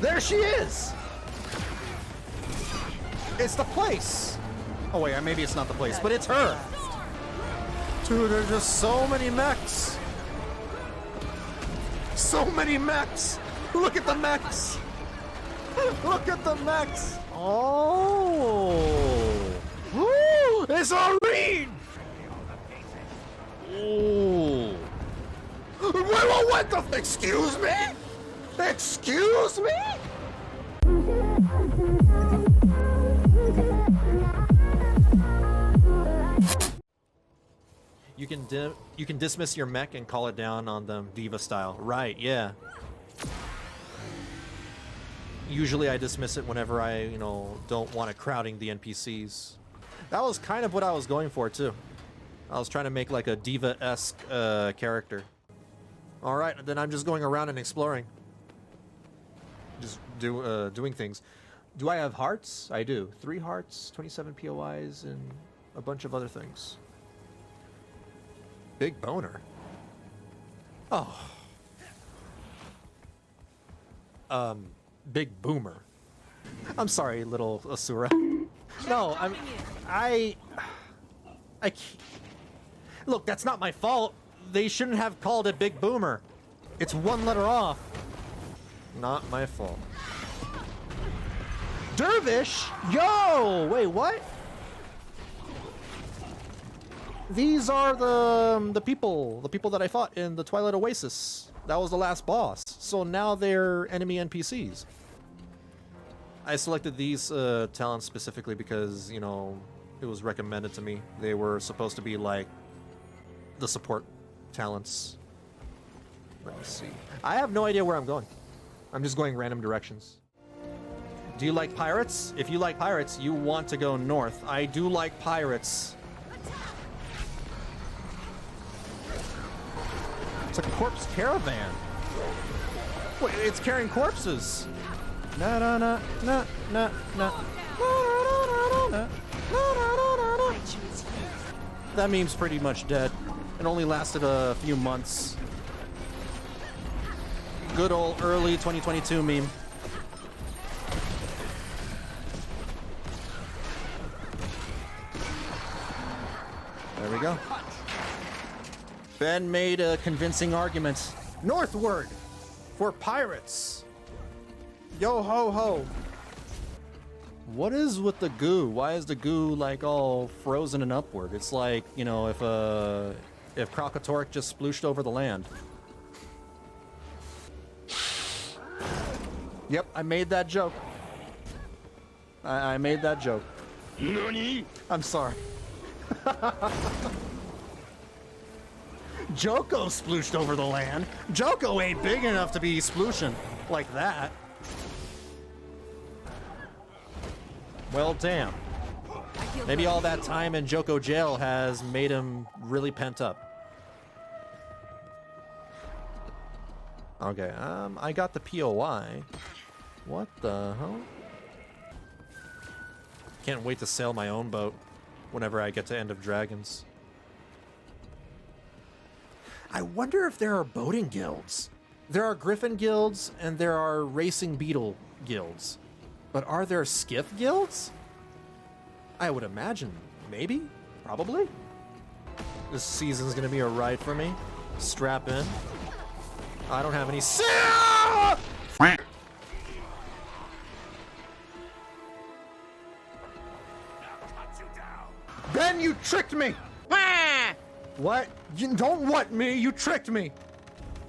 There she is! It's the place! Oh wait, maybe it's not the place, but it's her! Dude, there's just so many mechs! So many mechs! Look at the mechs! Look at the mechs! Oh! Woo! It's a read! Oh! What the? Excuse me? Excuse me? You can dismiss your mech and call it down on them diva style. Right, yeah. Usually I dismiss it whenever I, don't want it crowding the NPCs. That was kind of what I was going for too. I was trying to make like a diva-esque character. Alright, then I'm just going around and exploring. Just doing things. Do I have hearts? I do. 3 hearts, 27 POIs, and a bunch of other things. Big boner. Oh. Big boomer. I'm sorry, little Asura. No, I can't. Look, that's not my fault. They shouldn't have called it Big Boomer. It's 1 letter off. Not my fault. Dervish? Yo! Wait, what? These are the people that I fought in the Twilight Oasis. That was the last boss. So now they're enemy NPCs. I selected these talents specifically because, it was recommended to me. They were supposed to be like the support talents. Let me see. I have no idea where I'm going. I'm just going random directions. Do you like pirates? If you like pirates, you want to go north. I do like pirates. It's a corpse caravan. Wait, it's carrying corpses. Na na na na na na. That meme's pretty much dead. It only lasted a few months. Good old early 2022 meme. There we go. Ben made a convincing argument. Northward! For pirates! Yo ho ho! What is with the goo? Why is the goo like all frozen and upward? It's like, if Krakatork just splooshed over the land. Yep, I made that joke. I made that joke. Nani? I'm sorry. Joko splooshed over the land. Joko ain't big enough to be splooshin' like that. Well, damn. Maybe all that time in Joko jail has made him really pent up. Okay, I got the POI. What the hell? Can't wait to sail my own boat whenever I get to End of Dragons. I wonder if there are boating guilds. There are griffin guilds and there are racing beetle guilds. But are there skiff guilds? I would imagine. Maybe? Probably? This season's gonna be a ride for me. Strap in. I don't have any Ben, you tricked me! What? You don't what me? You tricked me!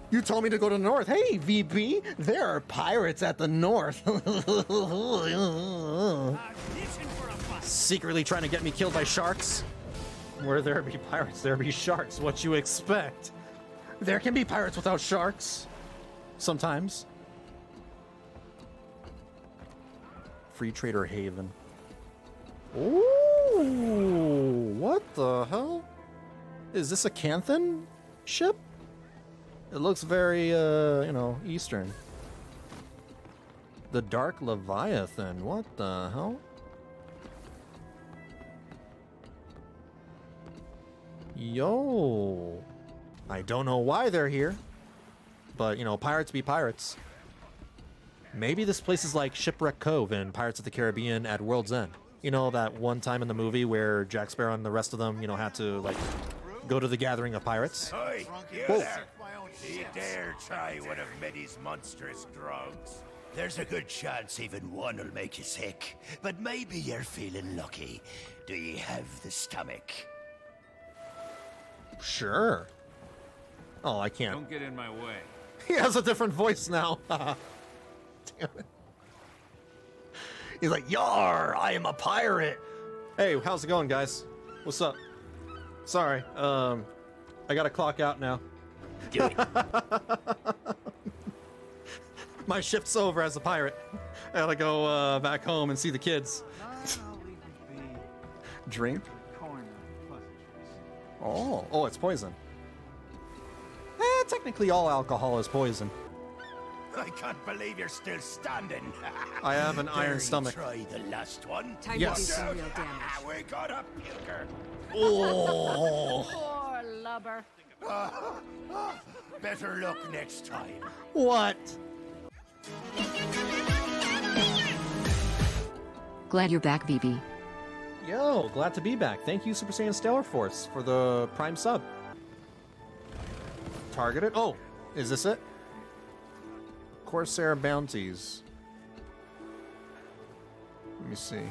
You told me to go to the north. Hey, VP, there are pirates at the north. Secretly trying to get me killed by sharks? Where there be pirates, there be sharks. What you expect? There can be pirates without sharks. Sometimes. Free Trader Haven. Ooh, what the hell? Is this a Canthan ship? It looks very, Eastern. The Dark Leviathan. What the hell? Yo. I don't know why they're here. But, pirates be pirates. Maybe this place is like Shipwreck Cove in Pirates of the Caribbean at World's End. You know, that one time in the movie where Jack Sparrow and the rest of them, you know, had to, like, go to the gathering of pirates? Oi, you Whoa. there! Do you dare try one of Meddy's monstrous drugs? There's a good chance even one will make you sick, but maybe you're feeling lucky. Do you have the stomach? Sure. Oh, I can't. Don't get in my way. He has a different voice now. Damn it. He's like, "Yar, I am a pirate." Hey, how's it going, guys? What's up? Sorry, I gotta clock out now. Do it. My shift's over as a pirate. I gotta go back home and see the kids. Drink? Oh, it's poison. Technically all alcohol is poison. I can't believe you're still standing. I have an Dare iron you stomach. Try the last one. Time Yes. to do some real damage. We got a puker. Oh, Poor lubber. Better luck next time. what? Glad you're back, BB. Yo, glad to be back. Thank you, Super Saiyan Stellar Force, for the Prime sub. Targeted? Oh, is this it? Corsair bounties. Let me see.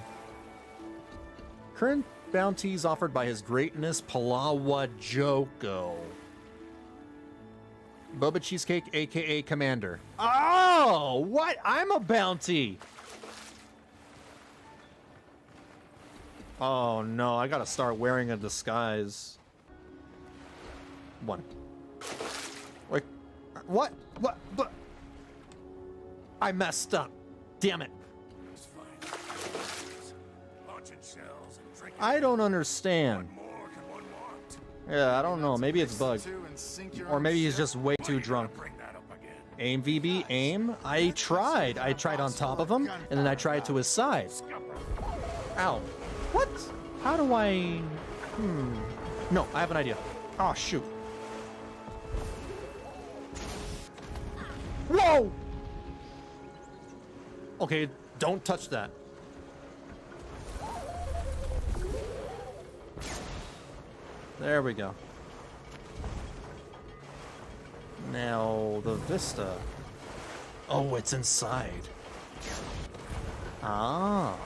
Current bounties offered by His Greatness Palawajoko. Boba Cheesecake, aka Commander. Oh, what? I'm a bounty. Oh no, I gotta start wearing a disguise. One. Wait, what? What? I messed up. Damn it. I don't understand. Yeah, I don't know. Maybe it's bugged. Or maybe he's just way too drunk. Aim, VB, aim. I tried on top of him, and then I tried to his side. Ow. What? How do I... No, I have an idea. Oh, shoot. Whoa! Okay, don't touch that. There we go. Now, the Vista. Oh, it's inside. Ah.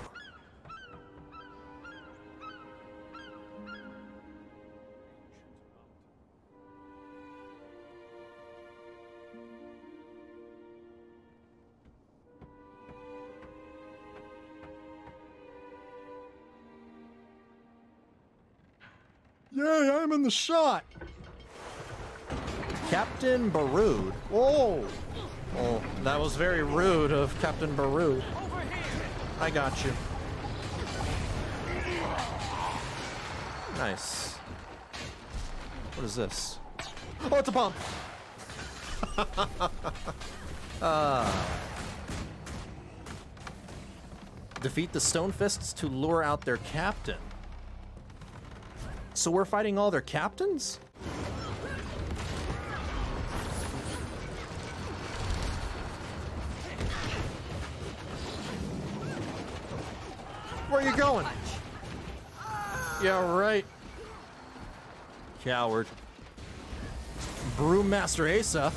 Yay, I'm in the shot! Captain Barood. Oh! Oh, that was very rude of Captain Barood. I got you. Nice. What is this? Oh, it's a bomb! Defeat the Stone Fists to lure out their captain. So we're fighting all their captains? Where are you going? Yeah, right. Coward. Brewmaster Asa.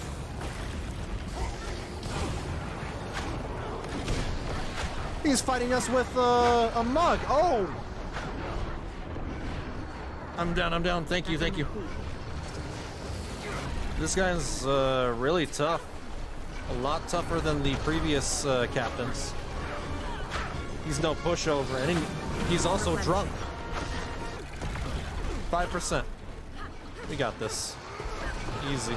He's fighting us with a mug. Oh! I'm down. Thank you. This guy's really tough. A lot tougher than the previous captains. He's no pushover, and he's also drunk. 5%. We got this. Easy.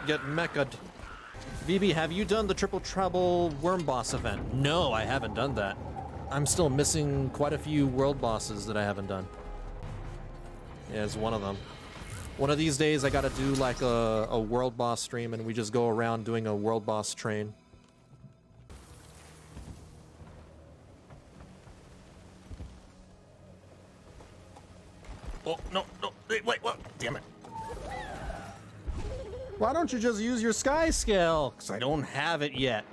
Get mecha'd. VB, have you done the Triple Trouble Worm Boss event? No, I haven't done that. I'm still missing quite a few world bosses that I haven't done. Yeah, it's one of them. One of these days I gotta do like a world boss stream and we just go around doing a world boss train. Oh, no, wait, what? Damn it. Why don't you just use your sky scale? Because I don't have it yet.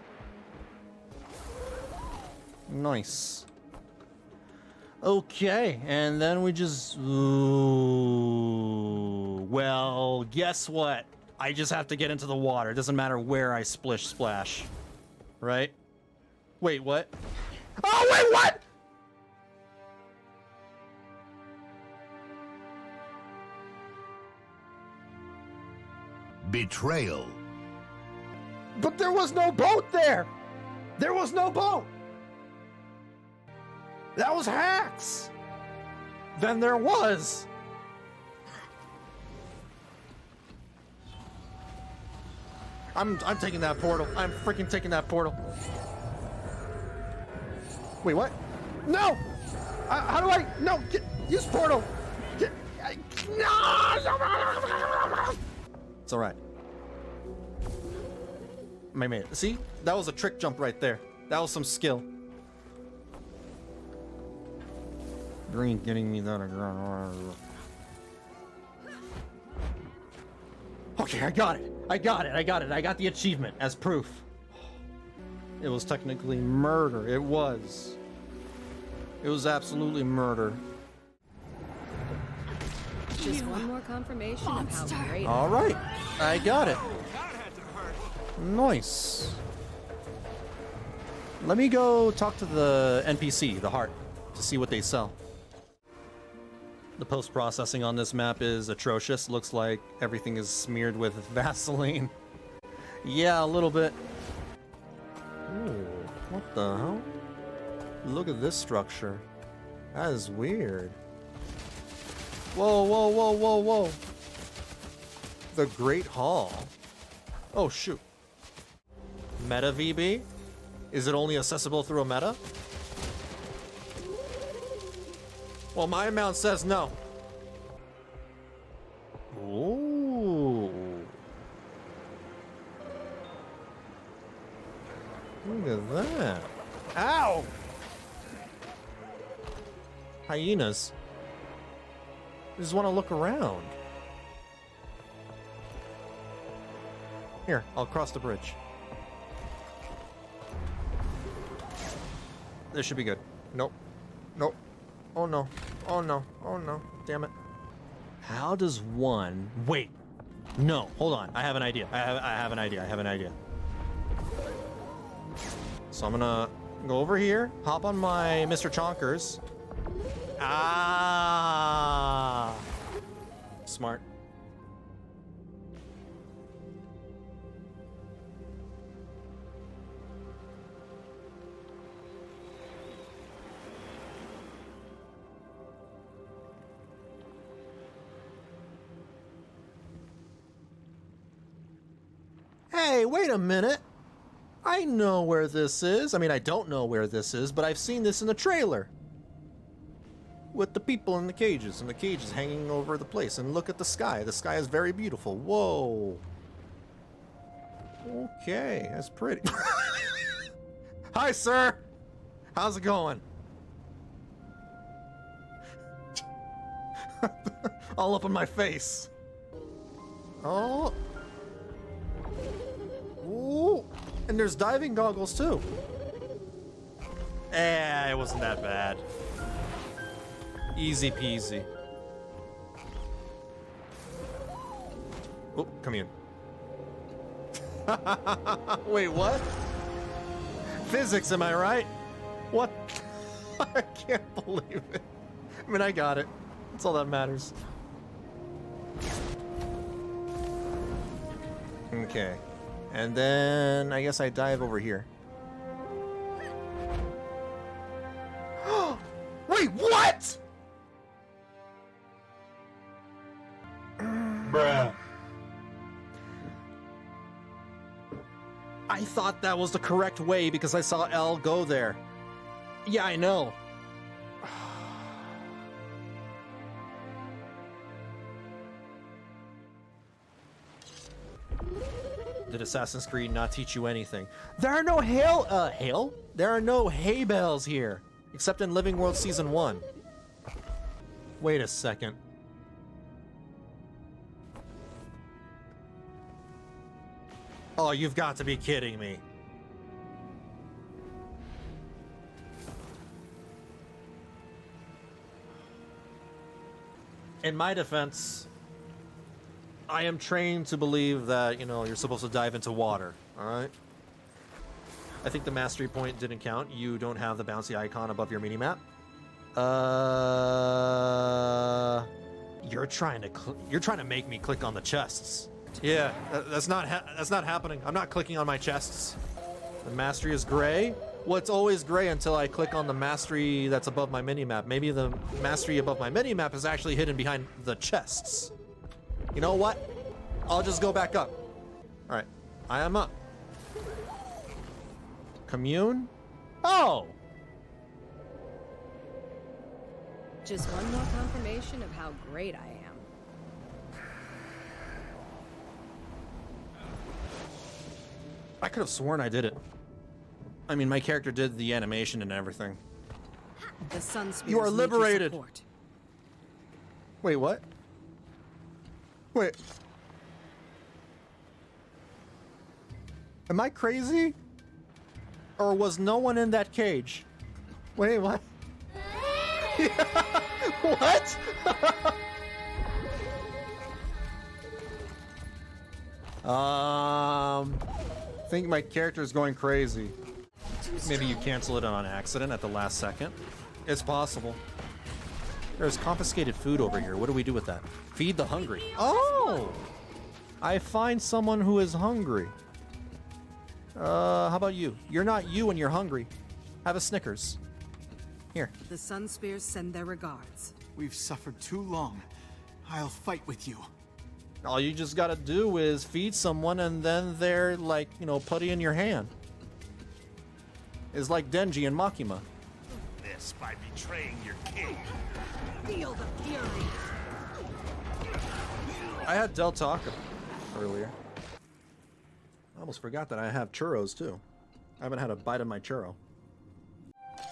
Nice. Okay, and then we just... Ooh, well, guess what? I just have to get into the water. It doesn't matter where I splish splash. Right? Wait, what? Oh, wait, what? Betrayal. But there was no boat there! There was no boat! That was hacks! Then there was! I'm taking that portal. I'm freaking taking that portal. Wait, what? No! How do I... No! Use portal! No! It's alright. I made it. See? That was a trick jump right there. That was some skill. Green getting me that. Okay, I got it. I got it. I got it. I got the achievement as proof. It was technically murder. It was. It was absolutely murder. Just one more confirmation of how great. All right. I got it. Nice. Let me go talk to the NPC, the heart, to see what they sell. The post-processing on this map is atrocious. Looks like everything is smeared with Vaseline. Yeah, a little bit. Ooh, what the hell? Look at this structure. That is weird. Whoa, whoa, whoa, whoa, whoa. The Great Hall. Oh, shoot. Meta VB? Is it only accessible through a meta? Well, my amount says no. Ooh. Look at that. Ow! Hyenas. I just want to look around. Here, I'll cross the bridge. This should be good. Nope. Nope. Oh no. Oh no. Oh no. Damn it. How does one... Wait. No. Hold on. I have an idea. I have an idea. I have an idea. So I'm gonna go over here, hop on my Mr. Chonkers. Ah! Smart. Hey, wait a minute. I know where this is. I mean, I don't know where this is, but I've seen this in the trailer. With the people in the cages, and the cages hanging over the place. And look at the sky. The sky is very beautiful. Whoa. Okay, that's pretty. Hi, sir. How's it going? All up in my face. Oh. Ooh. And there's diving goggles too. It wasn't that bad. Easy peasy. Oh, come here. Wait, what? Physics, am I right? What? I can't believe it. I mean, I got it. That's all that matters. Okay. And then I guess I dive over here. Wait, what? Bruh. I thought that was the correct way because I saw L go there. Yeah, I know. Did Assassin's Creed not teach you anything? There are no hail? There are no hay bales here, except in Living World Season 1. Wait a second. Oh, you've got to be kidding me. In my defense, I am trained to believe that, you know, you're supposed to dive into water, alright? I think the mastery point didn't count. You don't have the bouncy icon above your minimap. You're trying to make me click on the chests. Yeah, that's not happening. I'm not clicking on my chests. The mastery is gray. Well, it's always gray until I click on the mastery that's above my minimap. Maybe the mastery above my minimap is actually hidden behind the chests. You know what? I'll just go back up. All right, I am up. Commune? Oh! Just one more confirmation of how great I am. I could have sworn I did it. I mean, my character did the animation and everything. The Sunspear. You are liberated. Wait, what? Wait. Am I crazy? Or was no one in that cage? Wait, what? What? I think my character is going crazy. Maybe you cancel it on accident at the last second. It's possible. There's confiscated food over here. What do we do with that? Feed the hungry. Oh! I find someone who is hungry. How about you? You're not you and you're hungry. Have a Snickers. Here. The Sunspears send their regards. We've suffered too long. I'll fight with you. All you just gotta do is feed someone and then they're like, you know, putty in your hand. It's like Denji and Makima. This by betraying your king. Feel the fury. I had Del Taco earlier. I almost forgot that I have churros too. I haven't had a bite of my churro.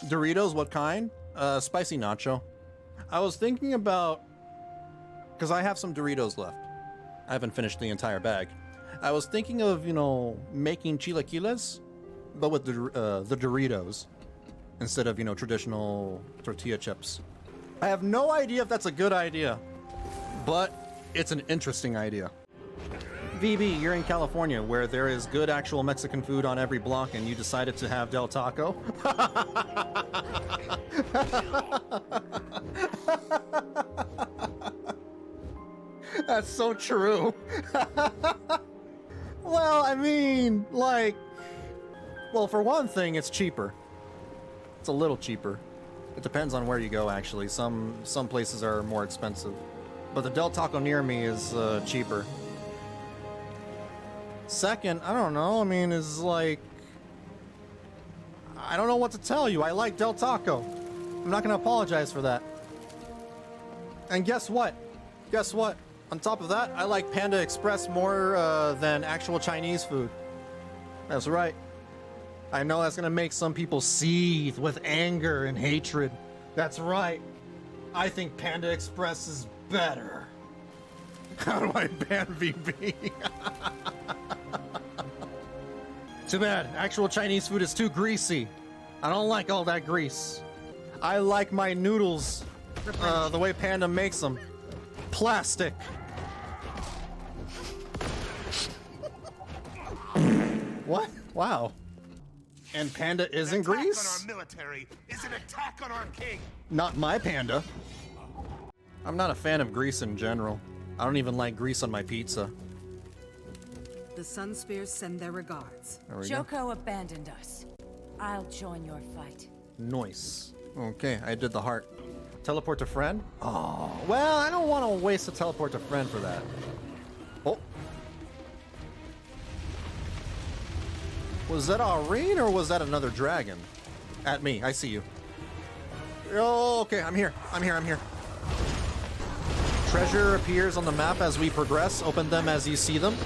Doritos, what kind? Spicy nacho. I was thinking about, because I have some Doritos left. I haven't finished the entire bag. I was thinking of, you know, making chilaquiles, but with the Doritos instead of, you know, traditional tortilla chips. I have no idea if that's a good idea, but it's an interesting idea. VB, you're in California where there is good actual Mexican food on every block and you decided to have Del Taco? That's so true. Well, I mean, like, well, for one thing, it's cheaper. It's a little cheaper. It depends on where you go, actually. Some places are more expensive. But the Del Taco near me is cheaper. Second, I don't know, I mean, is like, I don't know what to tell you. I like Del Taco. I'm not gonna apologize for that. And guess what? Guess what? On top of that, I like Panda Express more than actual Chinese food. That's right. I know that's gonna make some people seethe with anger and hatred. That's right. I think Panda Express is better. How do I ban VB? Too bad. Actual Chinese food is too greasy. I don't like all that grease. I like my noodles the way Panda makes them. Plastic. What? Wow. And Panda isn't grease? An attack on our military is an attack on our king. Not my Panda. I'm not a fan of grease in general. I don't even like grease on my pizza. The Sunspears send their regards. There we go. Joko abandoned us. I'll join your fight. Nice. Okay, I did the heart. Teleport to friend? Oh, well, I don't want to waste a teleport to friend for that. Oh. Was that a raid or was that another dragon? At me, I see you. Oh, okay, I'm here. I'm here. Treasure appears on the map as we progress. Open them as you see them.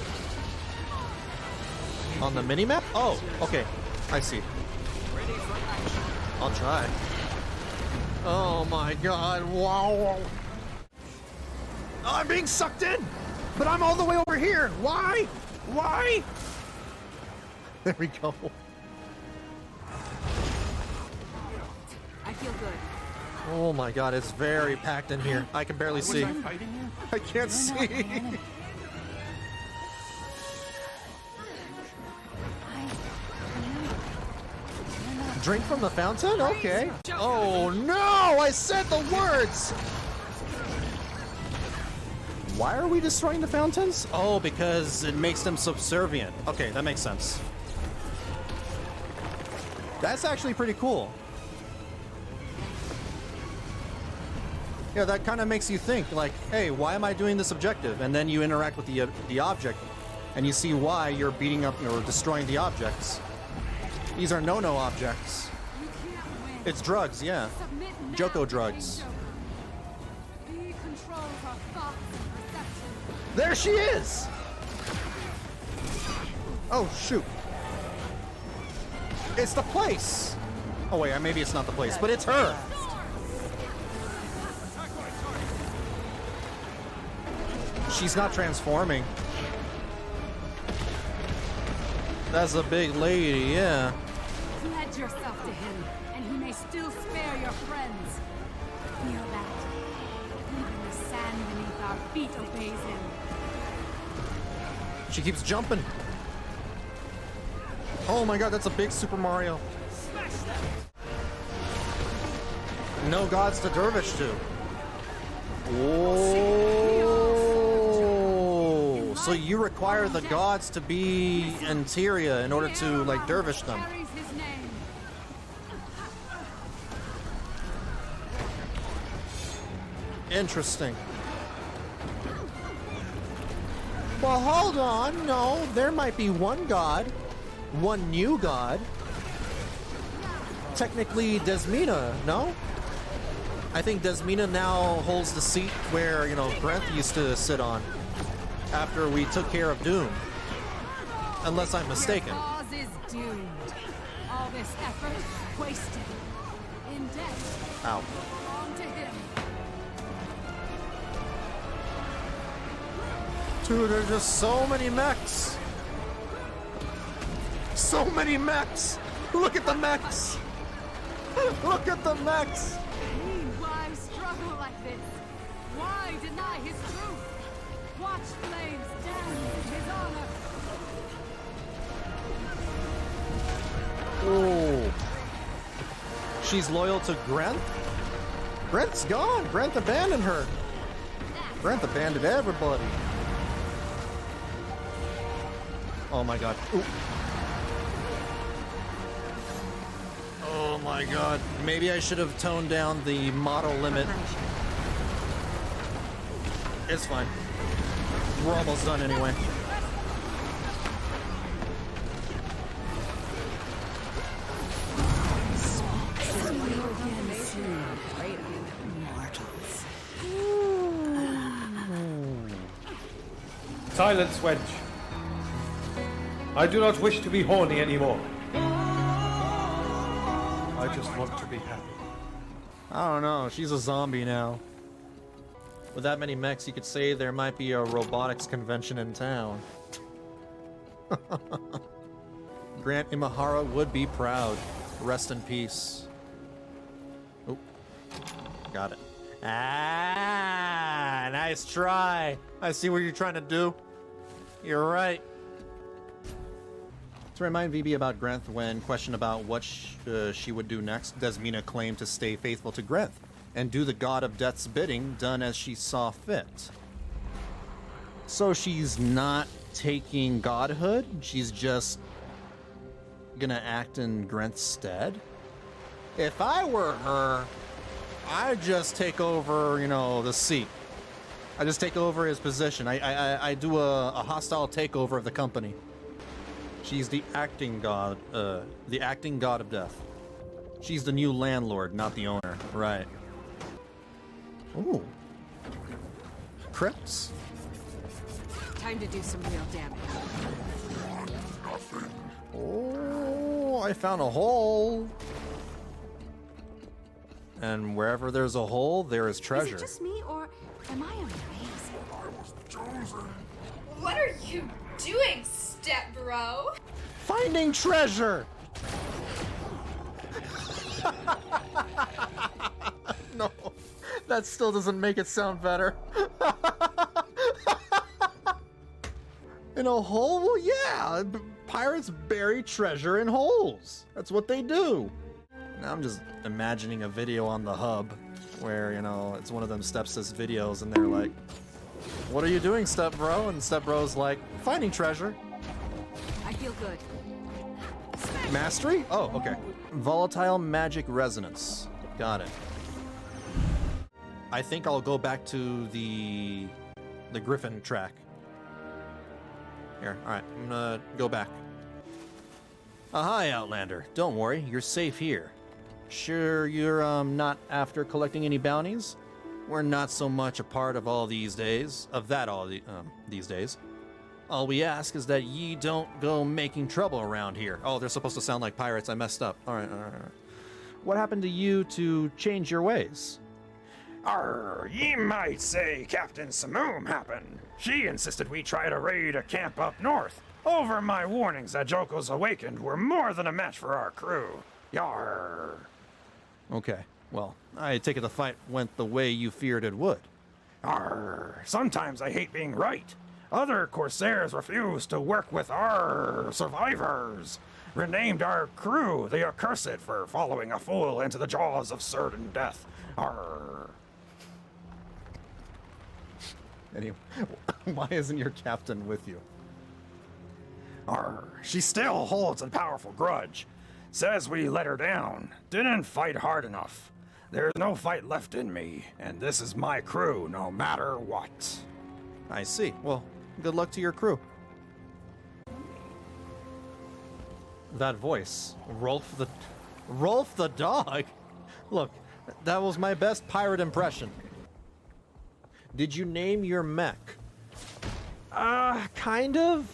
On the mini-map? Oh, okay. I see. I'll try. Oh my god, wow. Oh, I'm being sucked in! But I'm all the way over here! Why? Why? There we go. I feel good. Oh my god, it's very packed in here. I can barely see. Fighting you? I can't see. Drink from the fountain? Okay. Oh no! I said the words! Why are we destroying the fountains? Oh, because it makes them subservient. Okay, that makes sense. That's actually pretty cool. Yeah, that kind of makes you think, like, hey, why am I doing this objective? And then you interact with the object, and you see why you're beating up or destroying the objects. These are no-no objects. It's drugs, yeah. Joko drugs. There she is! Oh, shoot. It's the place! Oh, wait, maybe it's not the place, but it's her! She's not transforming. That's a big lady, yeah. Pledge yourself to him, and he may still spare your friends. Feel that? Even the sand beneath our feet obeys him. She keeps jumping. Oh my god, that's a big Super Mario. No gods to dervish to. Oh, so you require the gods to be interior in order to, like, dervish them. Carries his name. Interesting. Well, hold on. No, there might be one god. One new god. Technically, Desmina, no? I think Desmina now holds the seat where, you know, Grenth used to sit on after we took care of Doom. Unless I'm mistaken. Your cause is doomed. All this effort wasted. In death. Ow. Belong to him. Dude, there's just so many mechs. So many mechs. Look at the mechs. Look at the mechs. Why struggle like this? Why deny his truth? Watch flames dance in his honor. Oh. She's loyal to Grenth? Grenth's gone. Grenth abandoned her. Grenth abandoned everybody. Oh my god. Ooh. Oh my god. Maybe I should have toned down the model limit. It's fine. We're almost done anyway. Silence, wench. I do not wish to be horny anymore. I just want to be happy. I don't know. She's a zombie now. With that many mechs, you could say there might be a robotics convention in town. Grant Imahara would be proud. Rest in peace. Oh, got it. Ah, nice try. I see what you're trying to do. You're right. To remind VB about Grenth when questioned about what she would do next, Desmina claimed to stay faithful to Grenth and do the god of death's bidding, done as she saw fit. So she's not taking godhood, she's just gonna act in Grenth's stead? If I were her, I'd just take over, you know, the seat. I just take over his position. I do a hostile takeover of the company. She's the acting god of death. She's the new landlord, not the owner. Right. Ooh. Crypts? Time to do some real damage. Oh, I found a hole. And wherever there's a hole, there is treasure. Is it just me, or am I amazing? What are you doing, step bro? finding treasure! No, that still doesn't make it sound better. In a hole? Well, yeah, pirates bury treasure in holes. That's what they do. Now I'm just imagining a video on the hub where, you know, it's one of them Stepsis videos and they're like, what are you doing, Step Bro? And Step Bro's like, finding treasure. I feel good. Mastery? Oh, okay. Volatile magic resonance. Got it. I think I'll go back to the Griffin track. Here, alright, I'm gonna go back. Hi, Outlander. Don't worry, you're safe here. Sure you're not after collecting any bounties? We're not so much a part of all these days, these days. All we ask is that ye don't go making trouble around here. Oh, they're supposed to sound like pirates. I messed up. All right. What happened to you to change your ways? Arr, ye might say Captain Simoom happened. She insisted we try to raid a camp up north. Over my warnings that Joko's Awakened were more than a match for our crew. Yarr. Okay, well, I take it the fight went the way you feared it would. Arr, sometimes I hate being right. Other Corsairs refused to work with our survivors. Renamed our crew the Accursed for following a fool into the jaws of certain death. Arr. Anyway, why isn't your captain with you? Arr, she still holds a powerful grudge. Says we let her down. Didn't fight hard enough. There's no fight left in me, and this is my crew no matter what. I see. Well, good luck to your crew. That voice. Rolf the dog? Look, that was my best pirate impression. Did you name your mech? Kind of.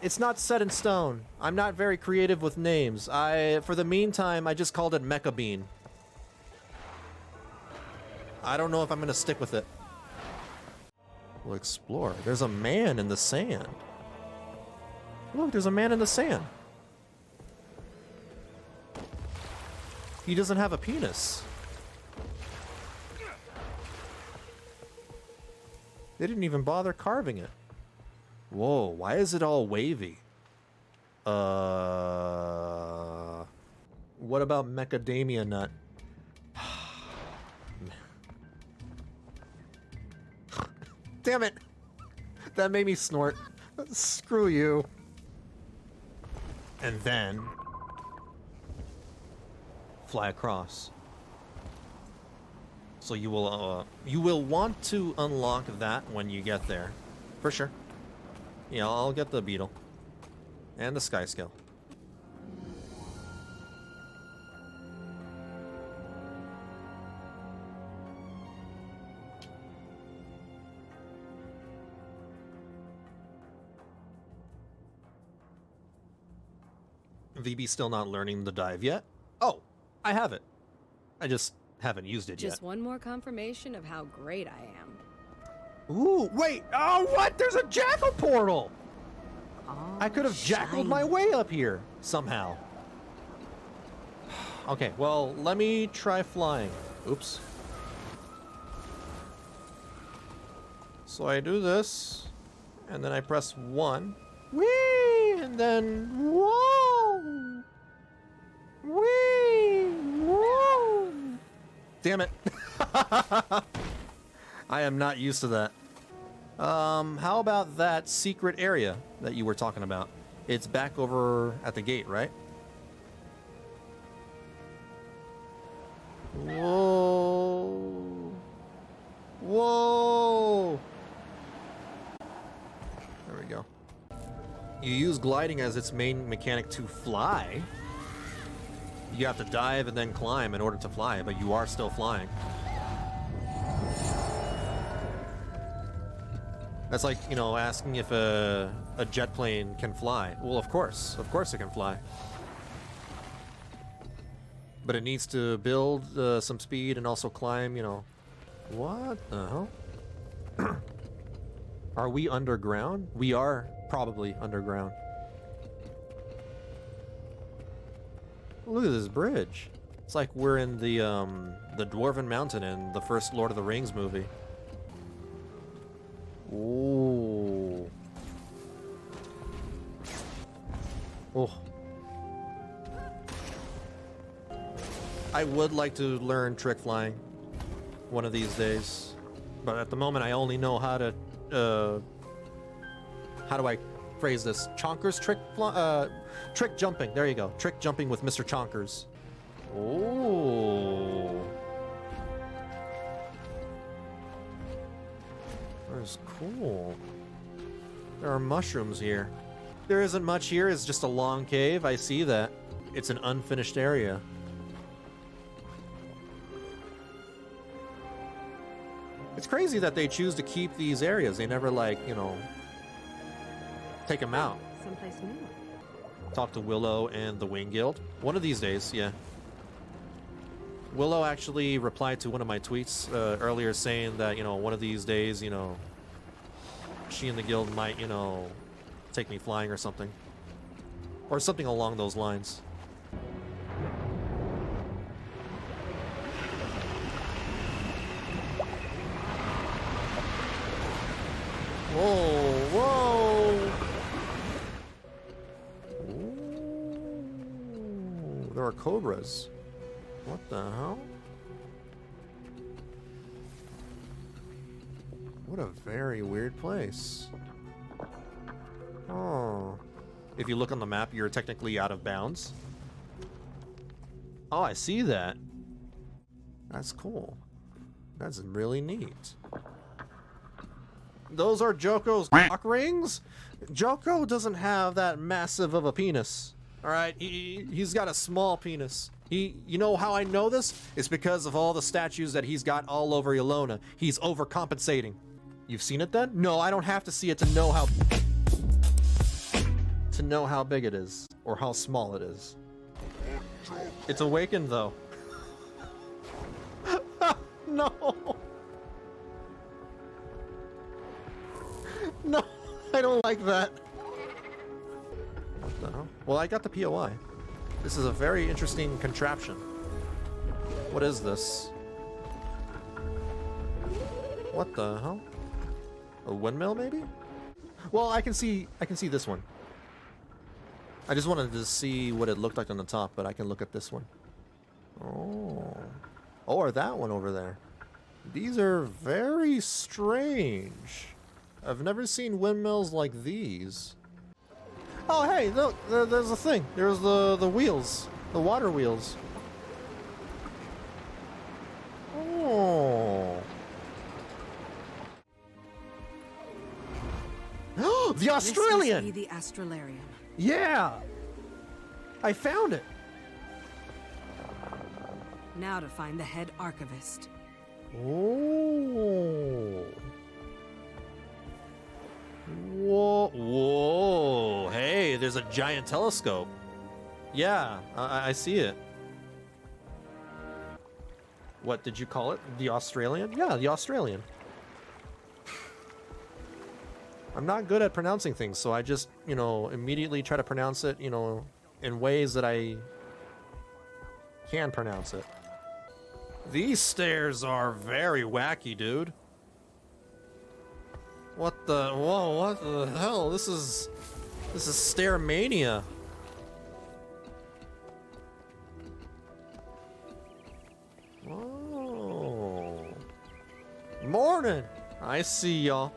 It's not set in stone. I'm not very creative with names. For the meantime, I just called it Mechabean. I don't know if I'm gonna stick with it. We'll explore. There's a man in the sand. Look, there's a man in the sand. He doesn't have a penis. They didn't even bother carving it. Whoa, why is it all wavy? What about macadamia nut? Damn it! That made me snort. Screw you. And then fly across. So you will want to unlock that when you get there, for sure. Yeah, I'll get the beetle and the sky skill. VB's still not learning the dive yet? Oh, I have it. I just haven't used it yet. Just one more confirmation of how great I am. Ooh, wait! Oh, what? There's a jackal portal! Oh, I could have jackaled my way up here, somehow. Okay, well, let me try flying. Oops. So I do this, and then I press 1. Whee! And then, whoa! Whee! Whoa! Damn it. I am not used to that. How about that secret area that you were talking about? It's back over at the gate, right? Whoa. Whoa. There we go. You use gliding as its main mechanic to fly. You have to dive and then climb in order to fly, but you are still flying. That's like, you know, asking if a jet plane can fly. Well, of course it can fly. But it needs to build some speed and also climb, you know. What the hell? Are we underground? We are probably underground. Look at this bridge. It's like we're in the Dwarven Mountain in the first Lord of the Rings movie. Ooh. Oh. I would like to learn trick flying one of these days, but at the moment I only know how to how do I phrase this? Chonkers trick jumping. There you go. Trick jumping with Mr. Chonkers. Oh. That's cool. There are mushrooms here. There isn't much here. It's just a long cave. I see that. It's an unfinished area. It's crazy that they choose to keep these areas. They never, like, you know, take them out. Someplace new. Talk to Willow and the Wing Guild. One of these days, yeah. Willow actually replied to one of my tweets earlier saying that, you know, one of these days, you know, she and the guild might, you know, take me flying or something. Or something along those lines. Whoa, whoa! Ooh, there are cobras. What the hell? What a very weird place. Oh. If you look on the map, you're technically out of bounds. Oh, I see that. That's cool. That's really neat. Those are Joko's cock rings? Joko doesn't have that massive of a penis. Alright, he's got a small penis. You know how I know this? It's because of all the statues that he's got all over Ilona. He's overcompensating. You've seen it then? No, I don't have to see it to know how big it is or how small it is. It's awakened though. No. No, I don't like that. What the hell? Well, I got the POI. This is a very interesting contraption. What is this? What the hell? A windmill, maybe? Well, I can see this one. I just wanted to see what it looked like on the top, but I can look at this one. Oh. Oh, or that one over there. These are very strange. I've never seen windmills like these. Oh, hey, look, there's a thing. There's the wheels, the water wheels. Oh. The Australian! This must be the Astralarium. Yeah! I found it! Now to find the head archivist. Oh. Whoa, whoa, hey, there's a giant telescope. Yeah, I see it. What did you call it? The Australian? Yeah, the Australian. I'm not good at pronouncing things, so I just, you know, immediately try to pronounce it, you know, in ways that I can pronounce it. These stairs are very wacky, dude. What the, whoa, what the hell? This is Stairmania. Whoa. Morning. I see y'all.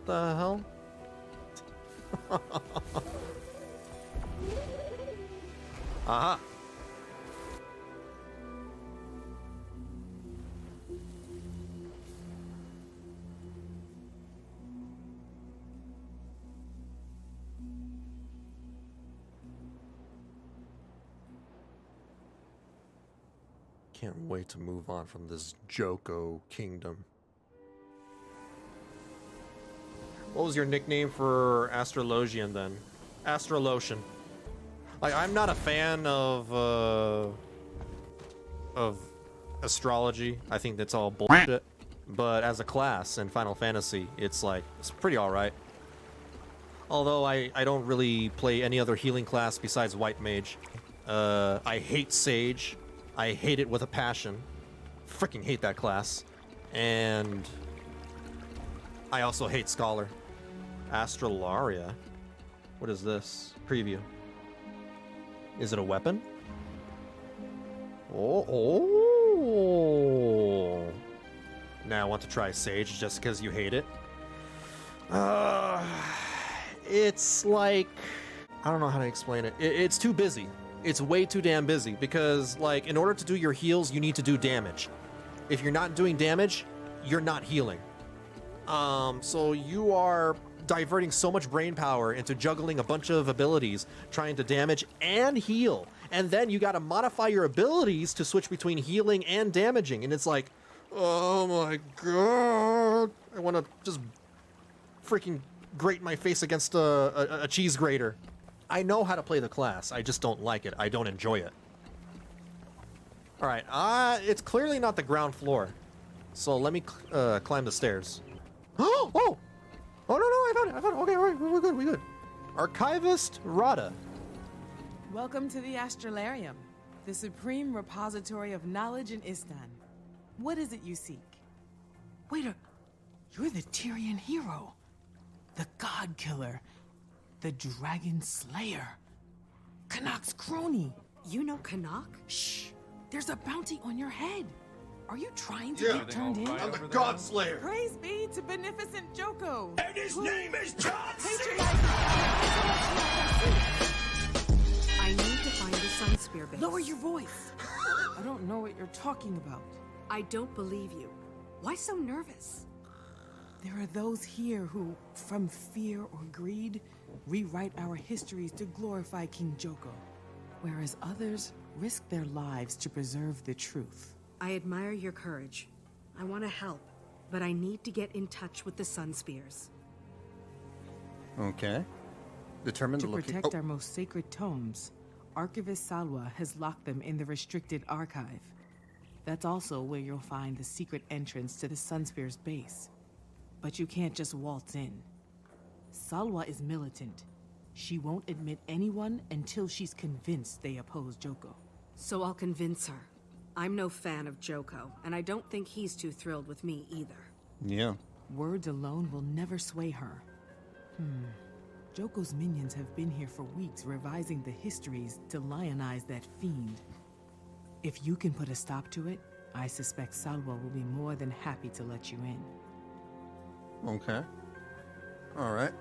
What the hell? Aha. Can't wait to move on from this Joko kingdom. What was your nickname for Astrologian then? Astrolotian. Like, I'm not a fan of astrology. I think that's all bullshit. But as a class in Final Fantasy, it's like, it's pretty alright. Although I don't really play any other healing class besides White Mage. I hate Sage. I hate it with a passion. Freaking hate that class. And I also hate Scholar. Astralaria. What is this? Preview. Is it a weapon? Oh. Now I want to try Sage just because you hate it. It's like, I don't know how to explain it. It's too busy. It's way too damn busy because, like, in order to do your heals, you need to do damage. If you're not doing damage, you're not healing. So you are diverting so much brain power into juggling a bunch of abilities, trying to damage and heal. And then you gotta modify your abilities to switch between healing and damaging. And it's like, oh my god. I wanna just freaking grate my face against a cheese grater. I know how to play the class. I just don't like it. I don't enjoy it. Alright, it's clearly not the ground floor. So let me climb the stairs. Oh! Oh! Oh, no, I found it. Okay, all right, we're good. Archivist Rada. Welcome to the Astralarium, the supreme repository of knowledge in Istan. What is it you seek? Wait, you're the Tyrian hero, the God Killer, the Dragon Slayer, Kanak's crony. You know Kanak? Shh, there's a bounty on your head. Are you trying to get turned in? I'm the God Slayer. Praise be to beneficent Joko. And his name is John C. I need to find the Sunspear base. Lower your voice. I don't know what you're talking about. I don't believe you. Why so nervous? There are those here who, from fear or greed, rewrite our histories to glorify King Joko, whereas others risk their lives to preserve the truth. I admire your courage. I want to help, but I need to get in touch with the Sunspears. Okay. Determine To the location. protect our most sacred tomes, Archivist Salwa has locked them in the restricted archive. That's also where you'll find the secret entrance to the Sunspear's base. But you can't just waltz in. Salwa is militant. She won't admit anyone until she's convinced they oppose Joko. So I'll convince her. I'm no fan of Joko, and I don't think he's too thrilled with me either. Yeah. Words alone will never sway her. Joko's minions have been here for weeks revising the histories to lionize that fiend. If you can put a stop to it, I suspect Salwa will be more than happy to let you in. Okay. Alright.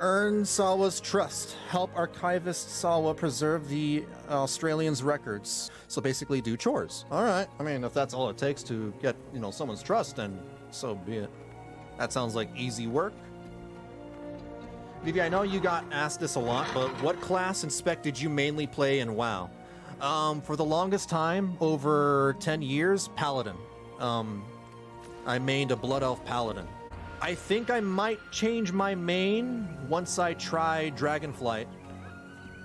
Earn Salwa's trust. Help Archivist Salwa preserve the Australians' records. So basically do chores. Alright. I mean, if that's all it takes to get, someone's trust, then so be it. That sounds like easy work. Vivi, I know you got asked this a lot, but what class and spec did you mainly play in WoW? For the longest time, over 10 years, Paladin. I mained a Blood Elf Paladin. I think I might change my main once I try Dragonflight,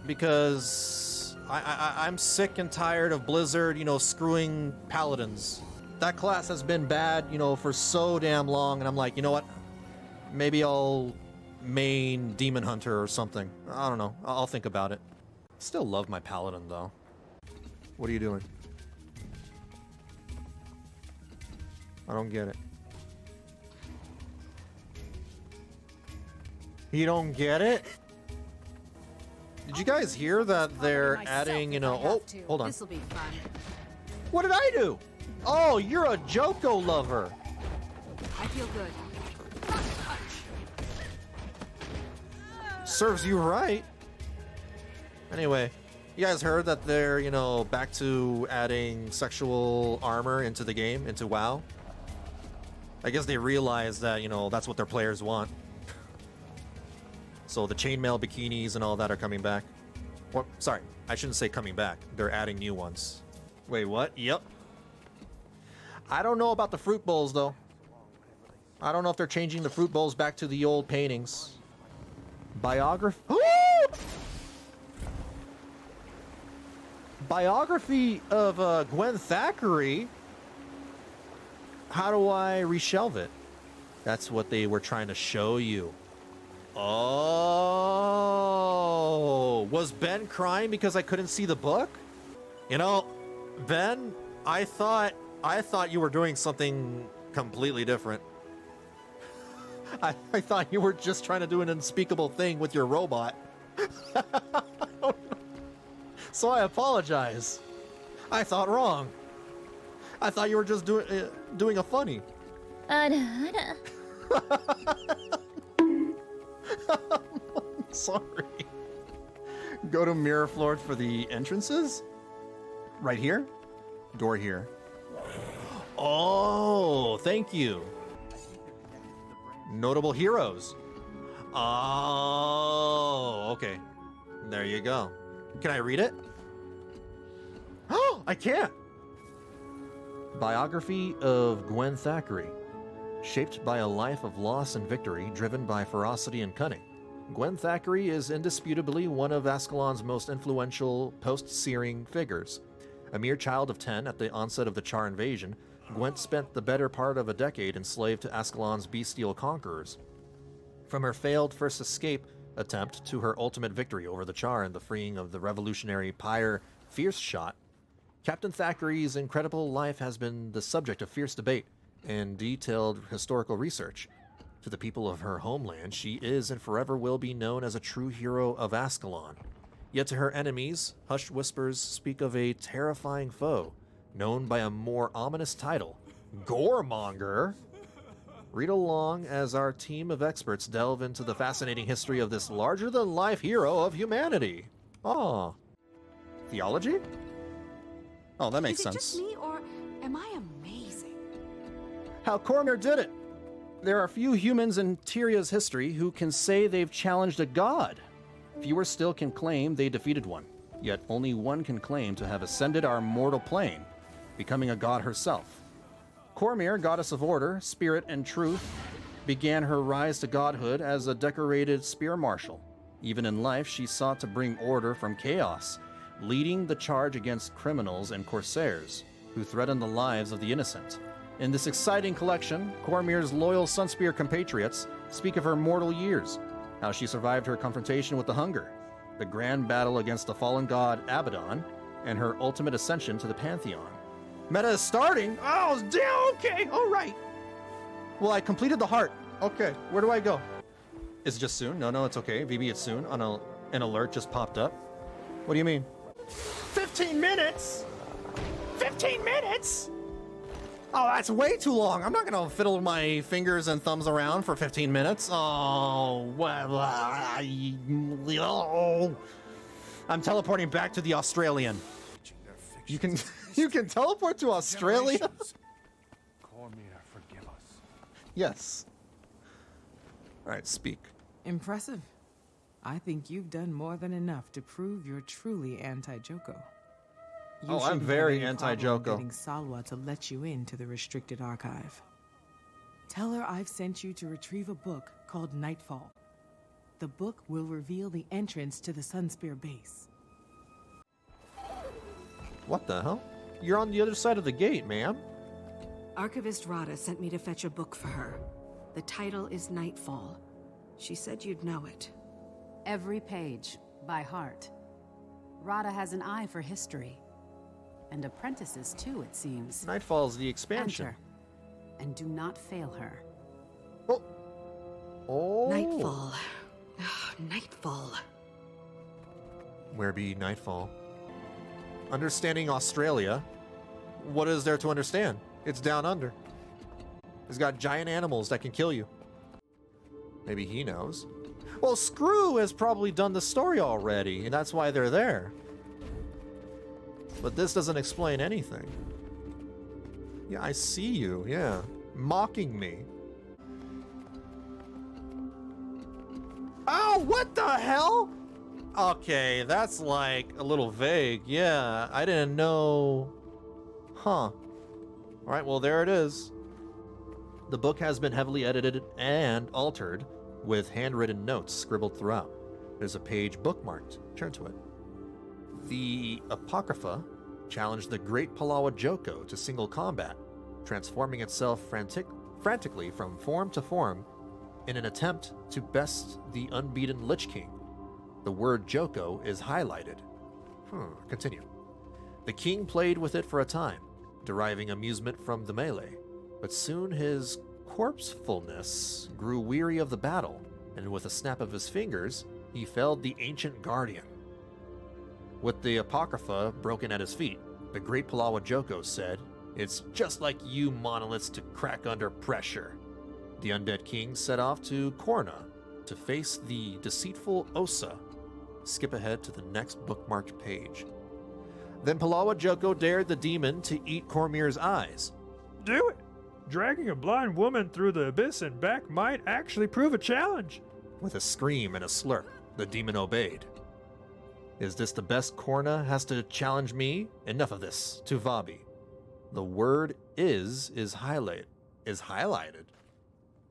because I'm sick and tired of Blizzard, screwing Paladins. That class has been bad, for so damn long, and I'm like, you know what? Maybe I'll main Demon Hunter or something. I don't know. I'll think about it. Still love my Paladin, though. What are you doing? I don't get it. You don't get it? Did you guys hear that they're adding, oh, hold on. This'll be fun. What did I do? Oh, you're a Joko lover. I feel good. Serves you right. Anyway, you guys heard that they're, back to adding sexual armor into the game, into WoW? I guess they realize that, that's what their players want. So the chainmail bikinis and all that are coming back. Well, sorry, I shouldn't say coming back. They're adding new ones. Wait, what? Yep. I don't know about the fruit bowls, though. I don't know if they're changing the fruit bowls back to the old paintings. Biography. Biography of Gwen Thackeray. How do I reshelve it? That's what they were trying to show you. Oh, was Ben crying because I couldn't see the book? You know, Ben, I thought you were doing something completely different. I thought you were just trying to do an unspeakable thing with your robot. So I apologize. I thought wrong. I thought you were just doing a funny. Sorry. Go to Mirror Floor for the entrances? Right here? Door here. Oh, thank you. Notable heroes. Oh, okay. There you go. Can I read it? Oh, I can't. Biography of Gwen Thackeray. Shaped by a life of loss and victory, driven by ferocity and cunning, Gwen Thackeray is indisputably one of Ascalon's most influential post-Searing figures. A mere child of 10 at the onset of the Char invasion, Gwent spent the better part of a decade enslaved to Ascalon's bestial conquerors. From her failed first escape attempt to her ultimate victory over the Char and the freeing of the revolutionary Pyre Fierce Shot, Captain Thackeray's incredible life has been the subject of fierce debate and detailed historical research. To the people of her homeland, she is and forever will be known as a true hero of Ascalon. Yet to her enemies, hushed whispers speak of a terrifying foe, known by a more ominous title, Goremonger. Read along as our team of experts delve into the fascinating history of this larger-than-life hero of humanity. Aw. Theology? Oh, that makes sense. Is it just me, or am I amazing? How Cormier did it. There are few humans in Tyria's history who can say they've challenged a god. Fewer still can claim they defeated one. Yet only one can claim to have ascended our mortal plane, becoming a god herself. Cormier, goddess of order, spirit, and truth, began her rise to godhood as a decorated spear marshal. Even in life, she sought to bring order from chaos, leading the charge against criminals and corsairs who threaten the lives of the innocent. In this exciting collection, Cormier's loyal Sunspear compatriots speak of her mortal years, how she survived her confrontation with the Hunger, the grand battle against the fallen god Abaddon, and her ultimate ascension to the Pantheon. Meta is starting? Oh, damn, okay, all right. Well, I completed the heart. Okay, where do I go? Is it just soon? No, it's okay. VB, it's soon. An alert just popped up. What do you mean? 15 minutes? 15 minutes? Oh, that's way too long. I'm not gonna fiddle my fingers and thumbs around for 15 minutes. Oh, well, I'm teleporting back to the Australian. You can teleport to Australia? Cormier, forgive us. Yes. All right, speak. Impressive. I think you've done more than enough to prove you're truly anti-Joko. Oh, I'm very anti-Joko. Getting Salwa to let you into the restricted archive. Tell her I've sent you to retrieve a book called Nightfall. The book will reveal the entrance to the Sunspear base. What the hell? You're on the other side of the gate, ma'am. Archivist Rada sent me to fetch a book for her. The title is Nightfall. She said you'd know it. Every page, by heart. Rada has an eye for history. And apprentices, too, it seems. Nightfall's the expansion. Enter, and do not fail her. Oh. Nightfall. Nightfall. Where be Nightfall? Understanding Australia. What is there to understand? It's down under. It's got giant animals that can kill you. Maybe he knows. Well, Screw has probably done the story already, and that's why they're there. But this doesn't explain anything. Yeah, I see you, yeah. Mocking me. Oh, what the hell? Okay, that's like a little vague. Yeah, I didn't know. Huh. Alright, well, there it is. The book has been heavily edited and altered, with handwritten notes scribbled throughout. There's a page bookmarked. Turn to it. The Apocrypha challenged the great Palawa Joko to single combat, transforming itself frantically from form to form in an attempt to best the unbeaten Lich King. The word Joko is highlighted. Continue. The king played with it for a time, deriving amusement from the melee, but soon his corpsefulness grew weary of the battle, and with a snap of his fingers, he felled the ancient guardian. With the Apocrypha broken at his feet, the great Palawa Joko said, "It's just like you monoliths to crack under pressure." The undead king set off to Korna to face the deceitful Osa. Skip ahead to the next bookmarked page. Then Palawa Joko dared the demon to eat Cormier's eyes. Do it! Dragging a blind woman through the abyss and back might actually prove a challenge. With a scream and a slurp, the demon obeyed. Is this the best Korna has to challenge me? Enough of this. To Vabi. The word is highlighted. Is highlighted.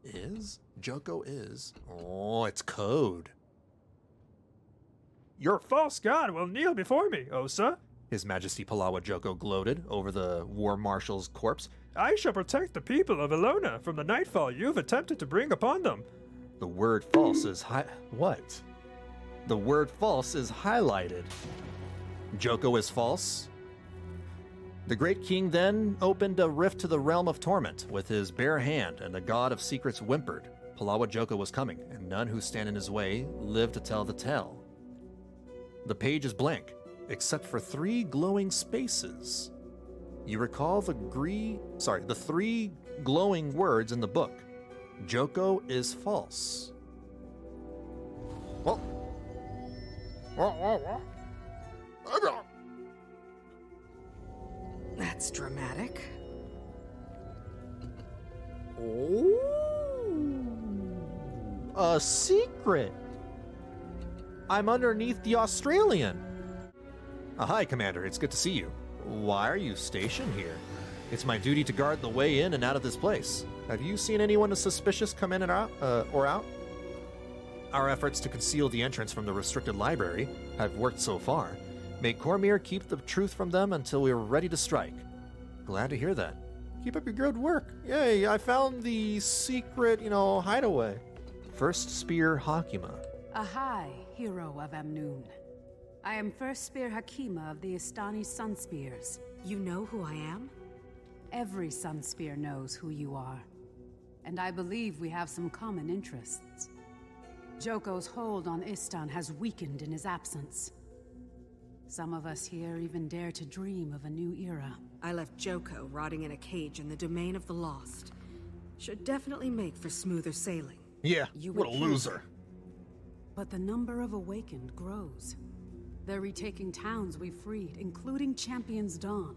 Is? Joko is. Oh, it's code. Your false god will kneel before me, Osa. His Majesty Palawa Joko gloated over the war marshal's corpse. I shall protect the people of Ilona from the nightfall you've attempted to bring upon them. The word false is what? The word false is highlighted. Joko is false? The great king then opened a rift to the realm of torment with his bare hand, and the god of secrets whimpered. Palawa Joko was coming, and none who stand in his way live to tell the tale. The page is blank, except for 3 glowing spaces. You recall the 3 glowing words in the book. Joko is false. Well. That's dramatic. Oh, a secret. I'm underneath the Australian. Hi, Commander. It's good to see you. Why are you stationed here? It's my duty to guard the way in and out of this place. Have you seen anyone suspicious come in and out, or out? Our efforts to conceal the entrance from the restricted library have worked so far. May Cormier keep the truth from them until we are ready to strike. Glad to hear that. Keep up your good work. Yay, I found the secret, hideaway. First Spear Hakima. Ahai, hero of Amnoon. I am First Spear Hakima of the Istani Sunspears. You know who I am? Every Sunspear knows who you are. And I believe we have some common interests. Joko's hold on Istan has weakened in his absence. Some of us here even dare to dream of a new era. I left Joko rotting in a cage in the Domain of the Lost. Should definitely make for smoother sailing. Yeah, what a loser. But the number of awakened grows. They're retaking towns we freed, including Champion's Dawn.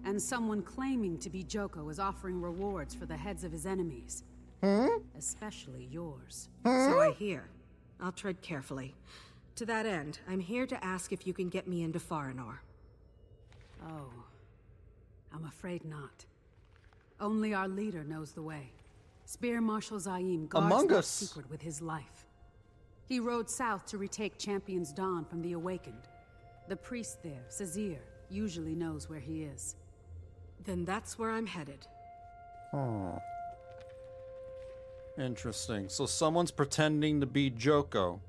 And someone claiming to be Joko is offering rewards for the heads of his enemies. Especially yours. So I hear. I'll tread carefully. To that end, I'm here to ask if you can get me into Farinor. Oh. I'm afraid not. Only our leader knows the way. Spear Marshal Zaim guards that secret with his life. He rode south to retake Champion's Dawn from the Awakened. The priest there, Sazir, usually knows where he is. Then that's where I'm headed. Oh. Interesting. So someone's pretending to be Joko.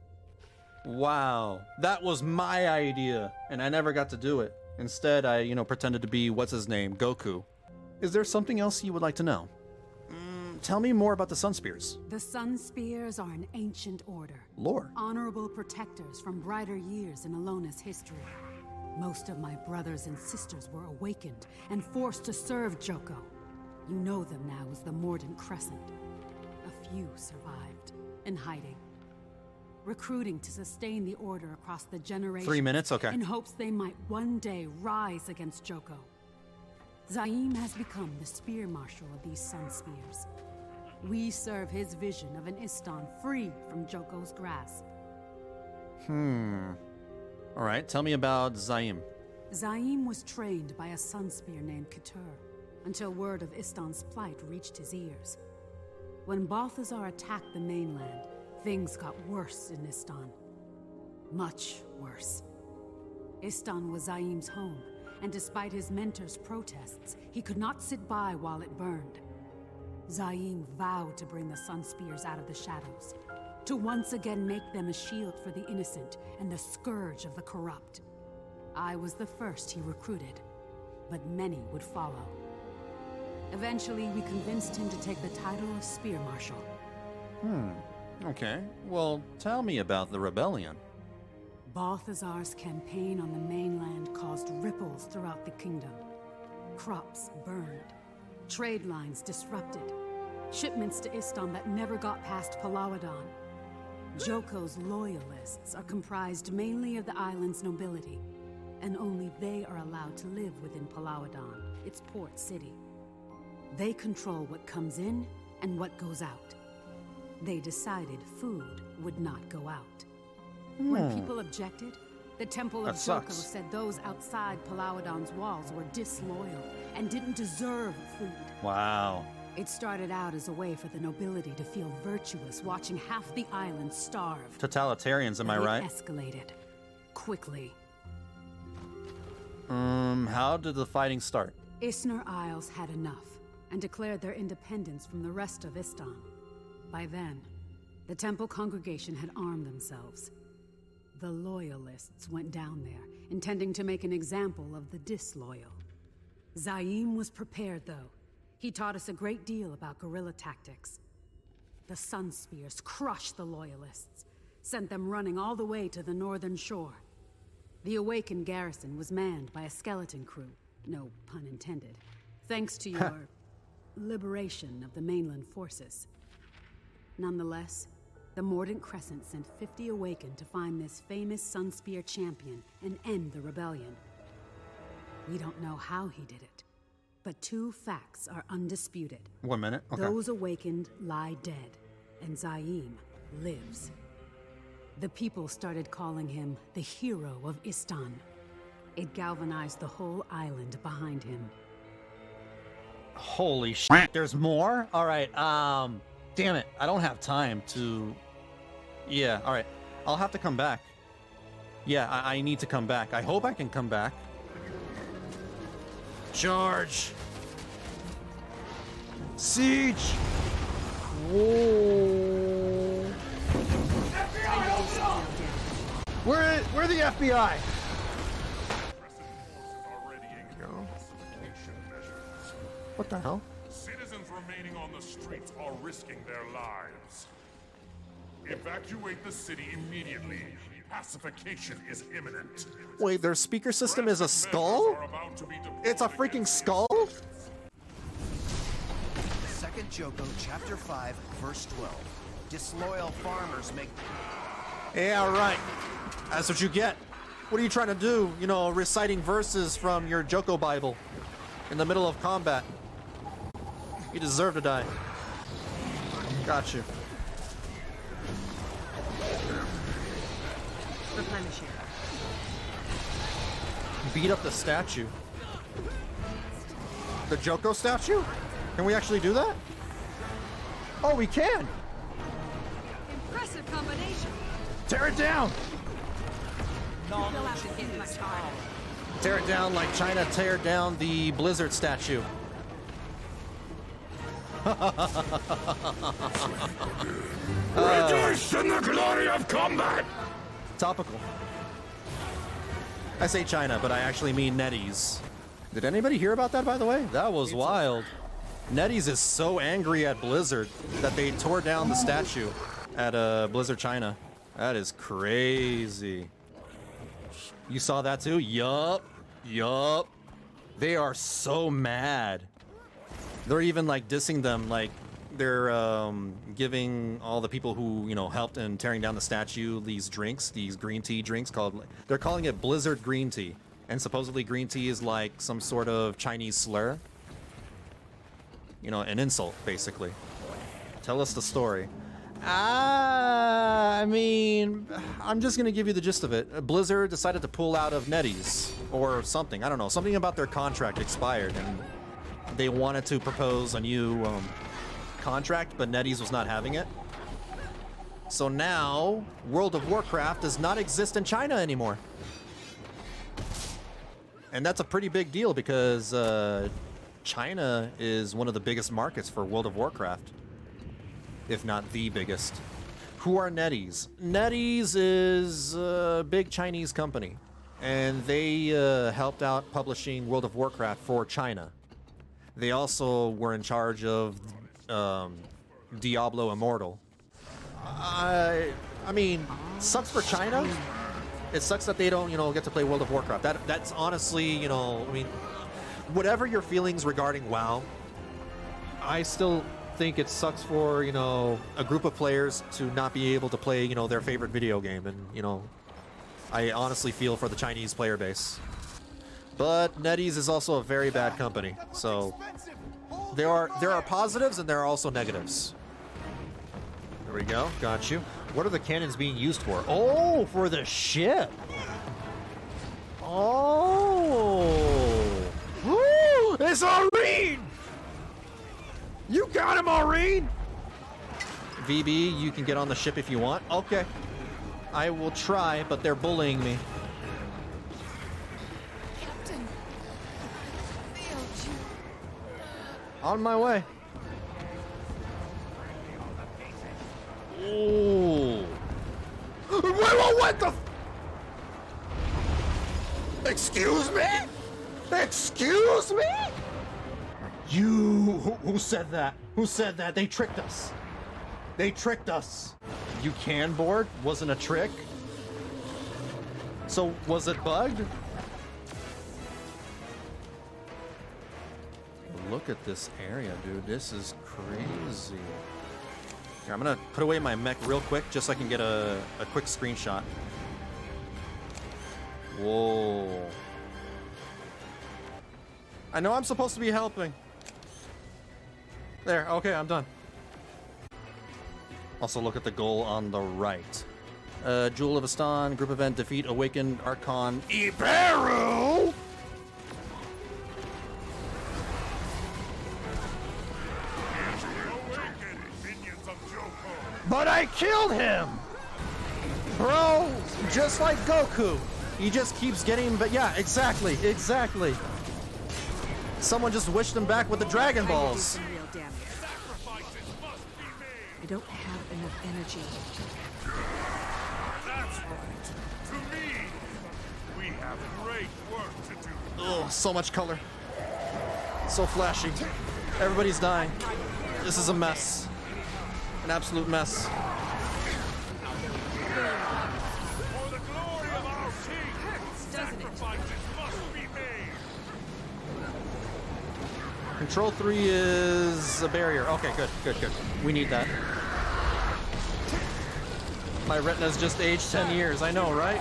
Wow. That was my idea, and I never got to do it. Instead, I, pretended to be, what's his name, Goku. Is there something else you would like to know? Tell me more about the Sunspears. The Sunspears are an ancient order. Lore. Honorable protectors from brighter years in Ilona's history. Most of my brothers and sisters were awakened and forced to serve Joko. You know them now as the Mordant Crescent. A few survived, in hiding. Recruiting to sustain the order across the generations. 3 minutes, okay. In hopes they might one day rise against Joko. Zaim has become the Spear Marshal of these Sunspears. We serve his vision of an Istan free from Joko's grasp. Alright, tell me about Zaim. Zaim was trained by a Sunspear named Ketur, until word of Istan's plight reached his ears. When Balthazar attacked the mainland, things got worse in Istan. Much worse. Istan was Zaim's home, and despite his mentor's protests, he could not sit by while it burned. Zaim vowed to bring the Sunspears out of the shadows. to once again make them a shield for the innocent and the scourge of the corrupt. I was the first he recruited, but many would follow. Eventually, we convinced him to take the title of Spear Marshal. Okay. Well, tell me about the rebellion. Balthazar's campaign on the mainland caused ripples throughout the kingdom. Crops burned, trade lines disrupted, shipments to Istan that never got past Palawadan. Joko's loyalists are comprised mainly of the island's nobility, and only they are allowed to live within Palawadan, its port city. They control what comes in and what goes out. They decided food would not go out. When people objected, the Temple of Joko said those outside Palawadan's walls were disloyal and didn't deserve food. Wow. It started out as a way for the nobility to feel virtuous watching half the island starve. Totalitarians, am I right? It escalated quickly. How did the fighting start? Isner Isles had enough and declared their independence from the rest of Istan. By then, the temple congregation had armed themselves. The loyalists went down there, intending to make an example of the disloyal. Zaim was prepared, though. He taught us a great deal about guerrilla tactics. The Sunspears crushed the loyalists, sent them running all the way to the northern shore. The awakened garrison was manned by a skeleton crew, no pun intended, thanks to your liberation of the mainland forces. Nonetheless, the Mordant Crescent sent 50 Awakened to find this famous Sunspear champion and end the rebellion. We don't know how he did it, but two facts are undisputed. 1 minute. Okay. Those Awakened lie dead, and Zaim lives. The people started calling him the hero of Istan. It galvanized the whole island behind him. Holy shit, there's more? Alright, damn it, I don't have time to... Yeah, alright, I'll have to come back. Yeah, I need to come back. I hope I can come back. Charge! Siege! Whoa! We're the FBI! What the hell? Citizens remaining on the streets are risking their lives. Evacuate the city immediately. Pacification is imminent. Wait, their speaker system is a skull? It's a freaking skull? 2nd Joko, Chapter 5, Verse 12. Disloyal farmers make... Yeah, right. That's what you get. What are you trying to do? You know, reciting verses from your Joko Bible in the middle of combat. You deserve to die. Got you. Replenishing. Beat up the statue. The Joko statue? Can we actually do that? Oh, we can! Impressive combination. Tear it down! Tear it down like China tear down the Blizzard statue. Rejoice in the glory of combat! Topical. I say China, but I actually mean NetEase. Did anybody hear about that, by the way? That was wild. NetEase is so angry at Blizzard that they tore down the statue at Blizzard China. That is crazy. You saw that too? Yup. Yup. They are so mad. They're even like dissing them, like they're giving all the people who, you know, helped in tearing down the statue these drinks, these green tea drinks called, they're calling it Blizzard green tea. And supposedly green tea is like some sort of Chinese slur. You know, an insult, basically. Tell us the story. I mean, I'm just gonna give you the gist of it. Blizzard decided to pull out of NetEase or something. I don't know. Something about their contract expired, and they wanted to propose a new contract, but NetEase was not having it. So now, World of Warcraft does not exist in China anymore. And that's a pretty big deal because China is one of the biggest markets for World of Warcraft. If not the biggest. Who are NetEase? NetEase is a big Chinese company, and they helped out publishing World of Warcraft for China. They also were in charge of Diablo Immortal. I mean, sucks for China. It sucks that they don't, get to play World of Warcraft. That's honestly, I mean, whatever your feelings regarding WoW, I still think it sucks for, a group of players to not be able to play, their favorite video game. And, I honestly feel for the Chinese player base. But NetEase is also a very bad company. So there are positives and there are also negatives. There we go. Got you. What are the cannons being used for? Oh, for the ship. Oh. Woo! It's Aurene! You got him, Aurene! VB, you can get on the ship if you want. Okay. I will try, but they're bullying me. Captain, failed you. On my way. Ooh. What the? Excuse me? Excuse me? Who said that? Who said that? They tricked us. They tricked us. You can board? Wasn't a trick? So, was it bugged? Look at this area, dude. This is crazy. Here, I'm gonna put away my mech real quick just so I can get a quick screenshot. Whoa. I know I'm supposed to be helping. There, okay, I'm done. Also, look at the goal on the right. Jewel of Istan, group event, defeat awakened Archon Iberu! But I killed him! Bro, just like Goku. He just keeps getting, but yeah, exactly. Someone just wished him back with the Dragon Balls. I don't have enough energy. That's right. To me, we have great work to do. Oh, so much color. So flashy. Everybody's dying. This is a mess. An absolute mess. For the glory of our king, sacrifices must be made. Control 3 is a barrier. Okay, good. We need that. My retina's just aged 10 years. I know, right?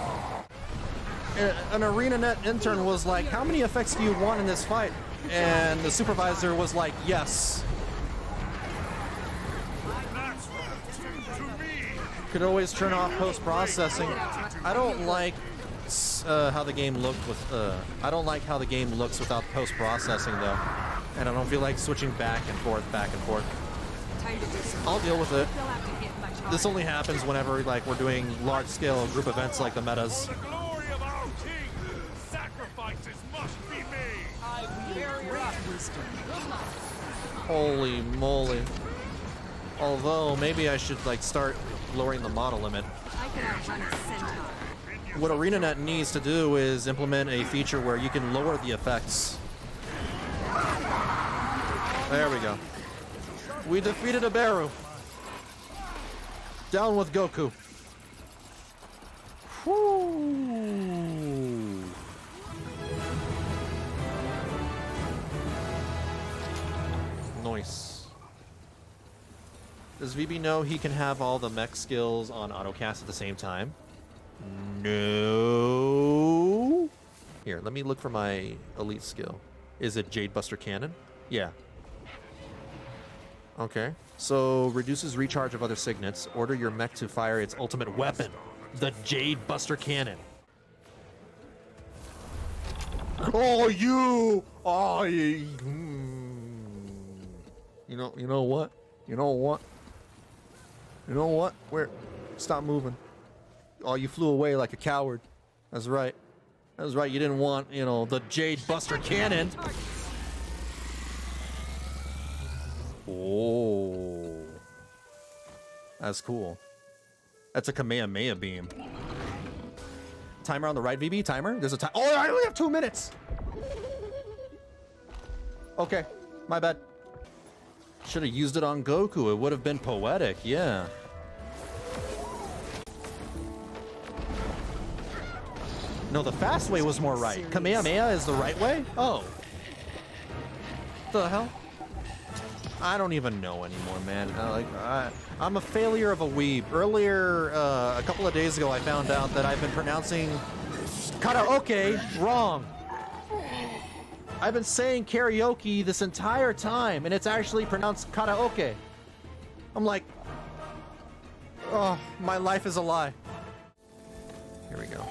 An ArenaNet intern was like, how many effects do you want in this fight? And the supervisor was like, yes. Could always turn off post-processing. I don't like how the game looked with. I don't like how the game looks without post-processing though, and I don't feel like switching back and forth. I'll deal with it. This only happens whenever like we're doing large-scale group events like the metas. For the glory of our king, sacrifices must be made. Holy moly! Although maybe I should like start lowering the model limit. What ArenaNet needs to do is implement a feature where you can lower the effects. There we go. We defeated Iberu. Down with Goku. Whoo. Nice. Does VB know he can have all the mech skills on autocast at the same time? No. Here, let me look for my elite skill. Is it Jade Buster Cannon? Yeah. Okay. So, reduces recharge of other signets. Order your mech to fire its ultimate weapon, the Jade Buster Cannon. Oh, you! Oh, you! You know what? You know what? You know what? Where? Stop moving. Oh, you flew away like a coward. That's right. That's right. You didn't want, the Jade Buster Cannon. Oh. That's cool. That's a Kamehameha beam. Timer on the right, VB? Timer? There's a time. Oh, I only have 2 minutes! Okay, my bad. Should have used it on Goku. It would have been poetic, yeah. No, the fast way was more right. Kamehameha is the right way? Oh. The hell? I don't even know anymore, man. I'm a failure of a weeb. Earlier, a couple of days ago, I found out that I've been pronouncing karaoke wrong. I've been saying karaoke this entire time, and it's actually pronounced karaoke. I'm like, oh, my life is a lie. Here we go.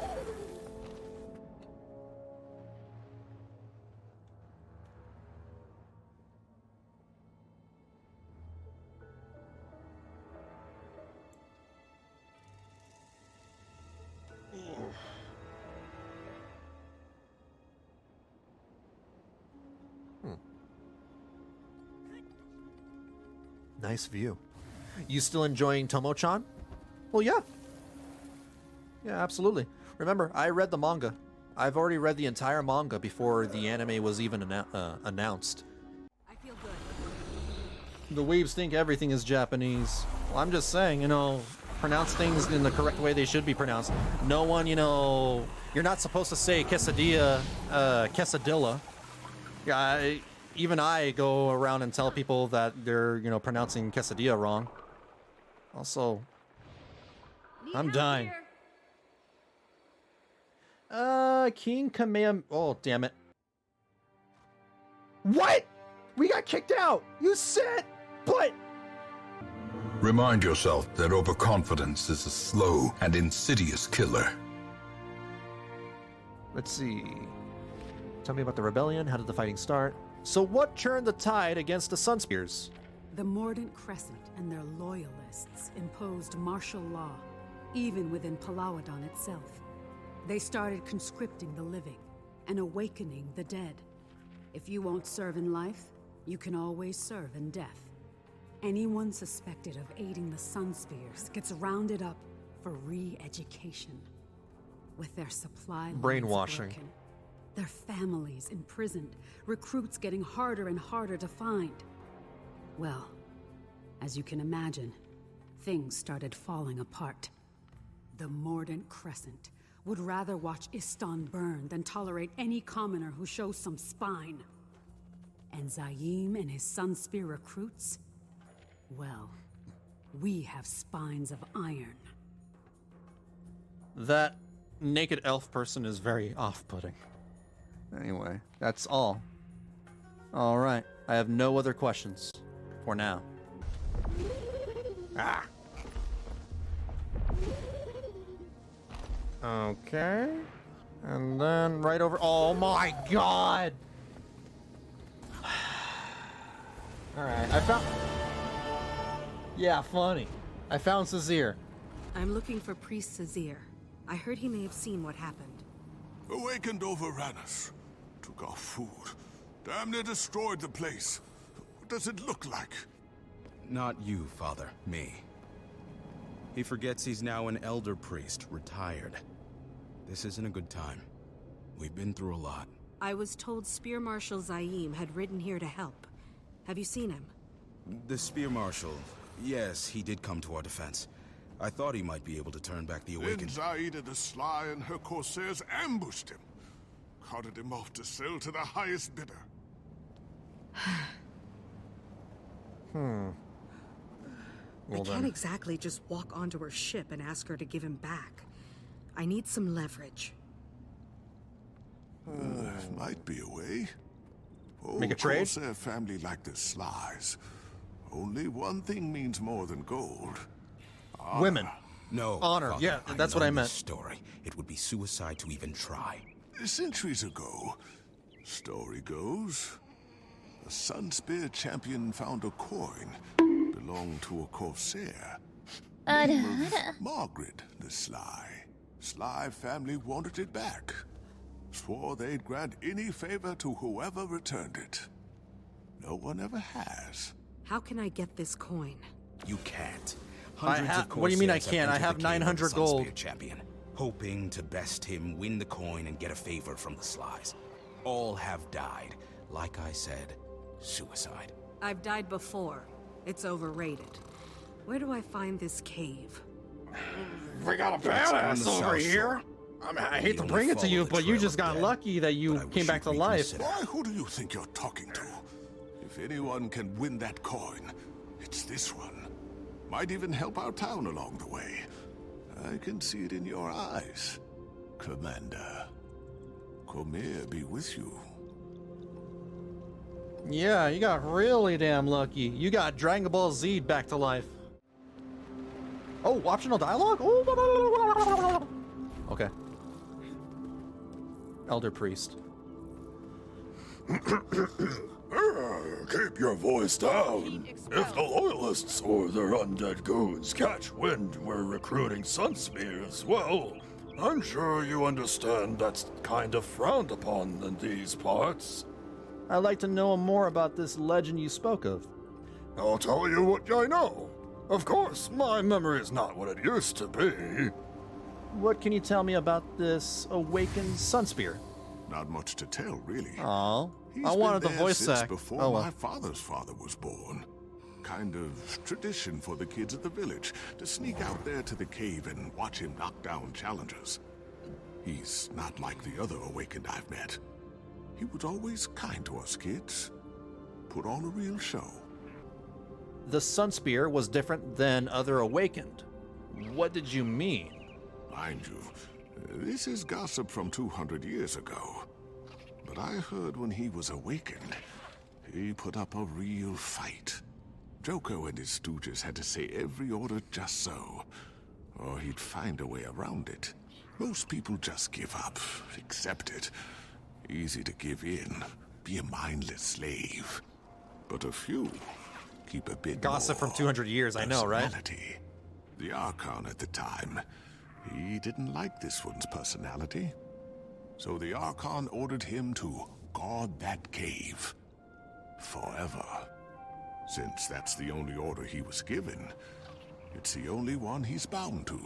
Nice view. You still enjoying Tomo-chan? Well, yeah. Yeah, absolutely. Remember, I read the manga. I've already read the entire manga before the anime was even announced. I feel good. The weebs think everything is Japanese. Well, I'm just saying, you know, pronounce things in the correct way they should be pronounced. No one, you know, you're not supposed to say quesadilla, quesadilla. Yeah, even I go around and tell people that they're, you know, pronouncing quesadilla wrong. Also, I'm dying. King Kamehameha. Oh, damn it. What? We got kicked out. You said, but. Remind yourself that overconfidence is a slow and insidious killer. Let's see. Tell me about the rebellion. How did the fighting start? So what turned the tide against the Sunspears? The Mordant Crescent and their loyalists imposed martial law, even within Palawadan itself. They started conscripting the living and awakening the dead. If you won't serve in life, you can always serve in death. Anyone suspected of aiding the Sunspears gets rounded up for re-education. With their supply lines brainwashing. broken, their families imprisoned, recruits getting harder and harder to find. Well, as you can imagine, things started falling apart. The Mordant Crescent would rather watch Istan burn than tolerate any commoner who shows some spine. And Zaim and his Sunspear recruits? Well, we have spines of iron. That naked elf person is very off-putting. Anyway, that's all. All right, I have no other questions for now. Ah. Okay. And then right over. Oh my god! Alright, I found. Yeah, funny. I found Sazir. I'm looking for Priest Sazir. I heard he may have seen what happened. Awakened overran us. Took our food. Damn near destroyed the place. What does it look like? Not you, Father. Me. He forgets he's now an elder priest, retired. This isn't a good time. We've been through a lot. I was told Spear Marshal Zaim had ridden here to help. Have you seen him? The Spear Marshal, yes, he did come to our defense. I thought he might be able to turn back the Then Awakened. Zaida the Sly and her corsairs ambushed him. Carted him off to sell to the highest bidder. Well I can't then. exactly just walk onto her ship and ask her to give him back. I need some leverage. Might be a way. Make a trade? Corsair family like the Slies. Only one thing means more than gold. Honor. Women. No, Honor. Father, Yeah, that's what know I this meant. Story. It would be suicide to even try. Centuries ago, story goes, a Sunspear champion found a coin belonged to a Corsair. Name of Margaret the Sly. Sly family wanted it back. Swore they'd grant any favor to whoever returned it. No one ever has. How can I get this coin? You can't. What do you mean I can't? I have 900 gold. Champion, hoping to best him, win the coin, and get a favor from the Slies. All have died. Like I said, suicide. I've died before. It's overrated. Where do I find this cave? We got a badass over here. I mean, I hate to bring it to you, but you just got lucky that you came back to life. Why, who do you think you're talking to? If anyone can win that coin, it's this one. Might even help our town along the way. I can see it in your eyes, Commander. Cormier be with you. Yeah, you got really damn lucky. You got Dragon Ball Z back to life. Oh, optional dialogue? Oh, okay. Elder Priest. Keep your voice down. If the Loyalists or their undead goons catch wind we're recruiting Sunspears, well, I'm sure you understand that's kind of frowned upon in these parts. I'd like to know more about this legend you spoke of. I'll tell you what I know. Of course, my memory is not what it used to be. What can you tell me about this awakened Sunspear? Not much to tell, really. Aw, He's I wanted the been there voice since act. before Oh, well. my father's father was born. Kind of tradition for the kids of the village to sneak out there to the cave and watch him knock down challengers. He's not like the other awakened I've met. He was always kind to us kids. Put on a real show. The Sunspear was different than other awakened. What did you mean? Mind you, this is gossip from 200 years ago. But I heard when he was awakened, he put up a real fight. Joko and his stooges had to say every order just so, or he'd find a way around it. Most people just give up, accept it. Easy to give in, be a mindless slave. But a few keep a bit Gossip from 200 years, I know, right? personality. The Archon at the time, he didn't like this one's personality. So the Archon ordered him to guard that cave. Forever. Since that's the only order he was given, it's the only one he's bound to.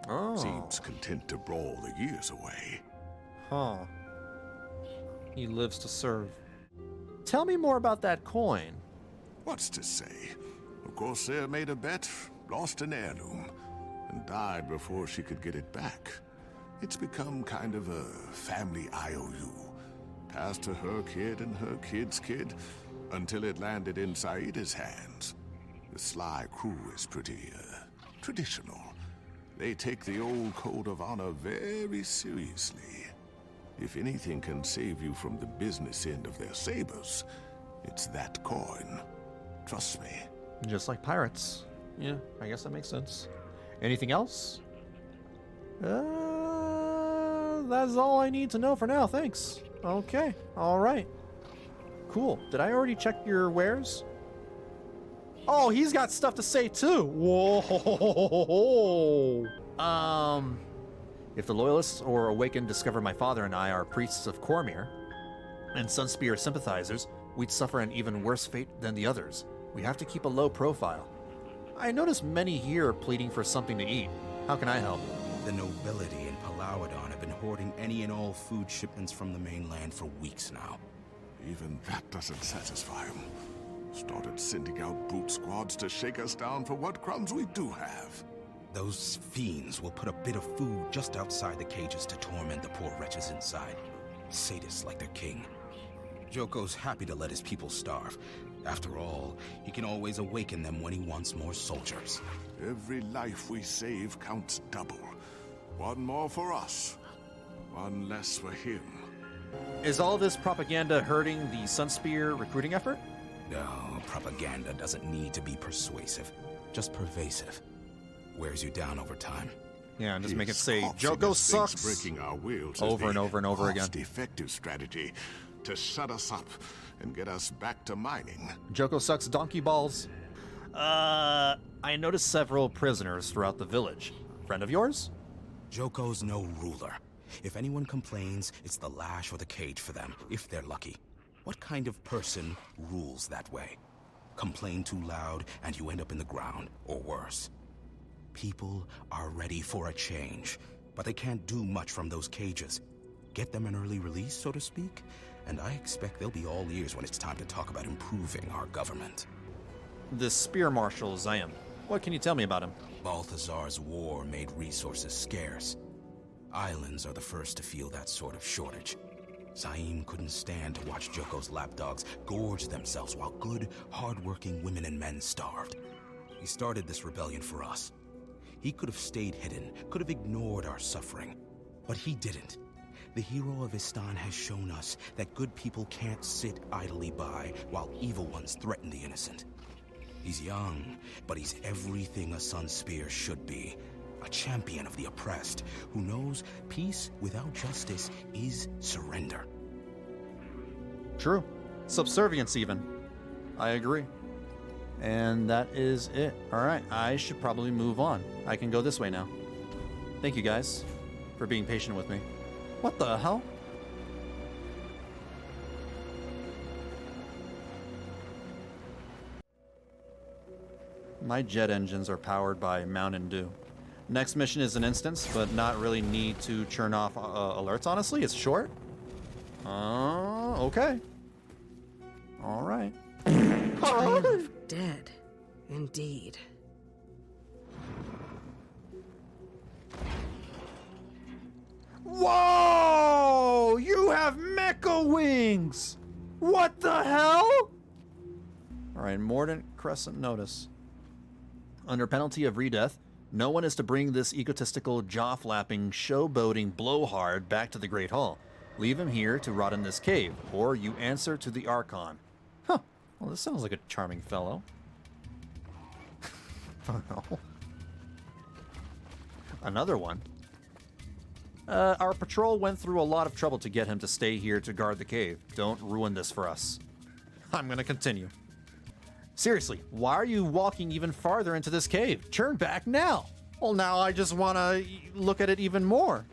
Oh. Seems content to brawl the years away. Huh. He lives to serve. Tell me more about that coin. What's to say? A Corsair made a bet, lost an heirloom, and died before she could get it back. It's become kind of a family IOU. Passed to her kid and her kid's kid, until it landed in Saida's hands. The Sly crew is pretty, traditional. They take the old code of honor very seriously. If anything can save you from the business end of their sabers, it's that coin. Trust me. Just like pirates. Yeah, I guess that makes sense. Anything else? That's all I need to know for now, thanks. Okay, alright. Cool. Did I already check your wares? Oh, he's got stuff to say too! Whoa! If the Loyalists or Awakened discover my father and I are priests of Cormier, and Sunspear sympathizers, we'd suffer an even worse fate than the others. We have to keep a low profile. I notice many here are pleading for something to eat. How can I help? The nobility in Palawadan have been hoarding any and all food shipments from the mainland for weeks now. Even that doesn't satisfy them. Started sending out brute squads to shake us down for what crumbs we do have. Those fiends will put a bit of food just outside the cages to torment the poor wretches inside. Sadists like their king. Joko's happy to let his people starve. After all, he can always awaken them when he wants more soldiers. Every life we save counts double. One more for us, one less for him. Is all this propaganda hurting the Sunspear recruiting effort? No, propaganda doesn't need to be persuasive, just pervasive. Wears you down over time. Yeah, and just make it say, Joko sucks, breaking our wheels over and over and over again. Effective strategy to shut us up and get us back to mining. Joko sucks donkey balls. I noticed several prisoners throughout the village. Friend of yours? Joko's no ruler. If anyone complains, it's the lash or the cage for them, if they're lucky. What kind of person rules that way? Complain too loud and you end up in the ground, or worse. people are ready for a change, but they can't do much from those cages. Get them an early release, so to speak, and I expect they'll be all ears when it's time to talk about improving our government. This Spear Marshal, Zayam. What can you tell me about him? Balthazar's war made resources scarce. Islands are the first to feel that sort of shortage. Zaim couldn't stand to watch Joko's lapdogs gorge themselves while good, hard-working women and men starved. He started this rebellion for us. He could have stayed hidden, could have ignored our suffering, but he didn't. The hero of Istan has shown us that good people can't sit idly by while evil ones threaten the innocent. He's young, but he's everything a Sunspear should be. A champion of the oppressed, who knows peace without justice is surrender. True. Subservience, even. I agree. And that is it. Alright, I should probably move on. I can go this way now. Thank you guys for being patient with me. What the hell? My jet engines are powered by Mountain Dew. Next mission is an instance, but not really need to churn off alerts, honestly. It's short. Okay. Alright. Dead. Indeed. Whoa! You have mecha wings! What the hell? Alright, Mordant Crescent Notice. Under penalty of redeath, no one is to bring this egotistical, jaw-flapping, showboating blowhard back to the Great Hall. Leave him here to rot in this cave, or you answer to the Archon. Huh. Well, this sounds like a charming fellow. Oh. Another one. Our patrol went through a lot of trouble to get him to stay here to guard the cave. Don't ruin this for us. I'm gonna continue. Seriously, why are you walking even farther into this cave? Turn back now. Well, now I just want to look at it even more.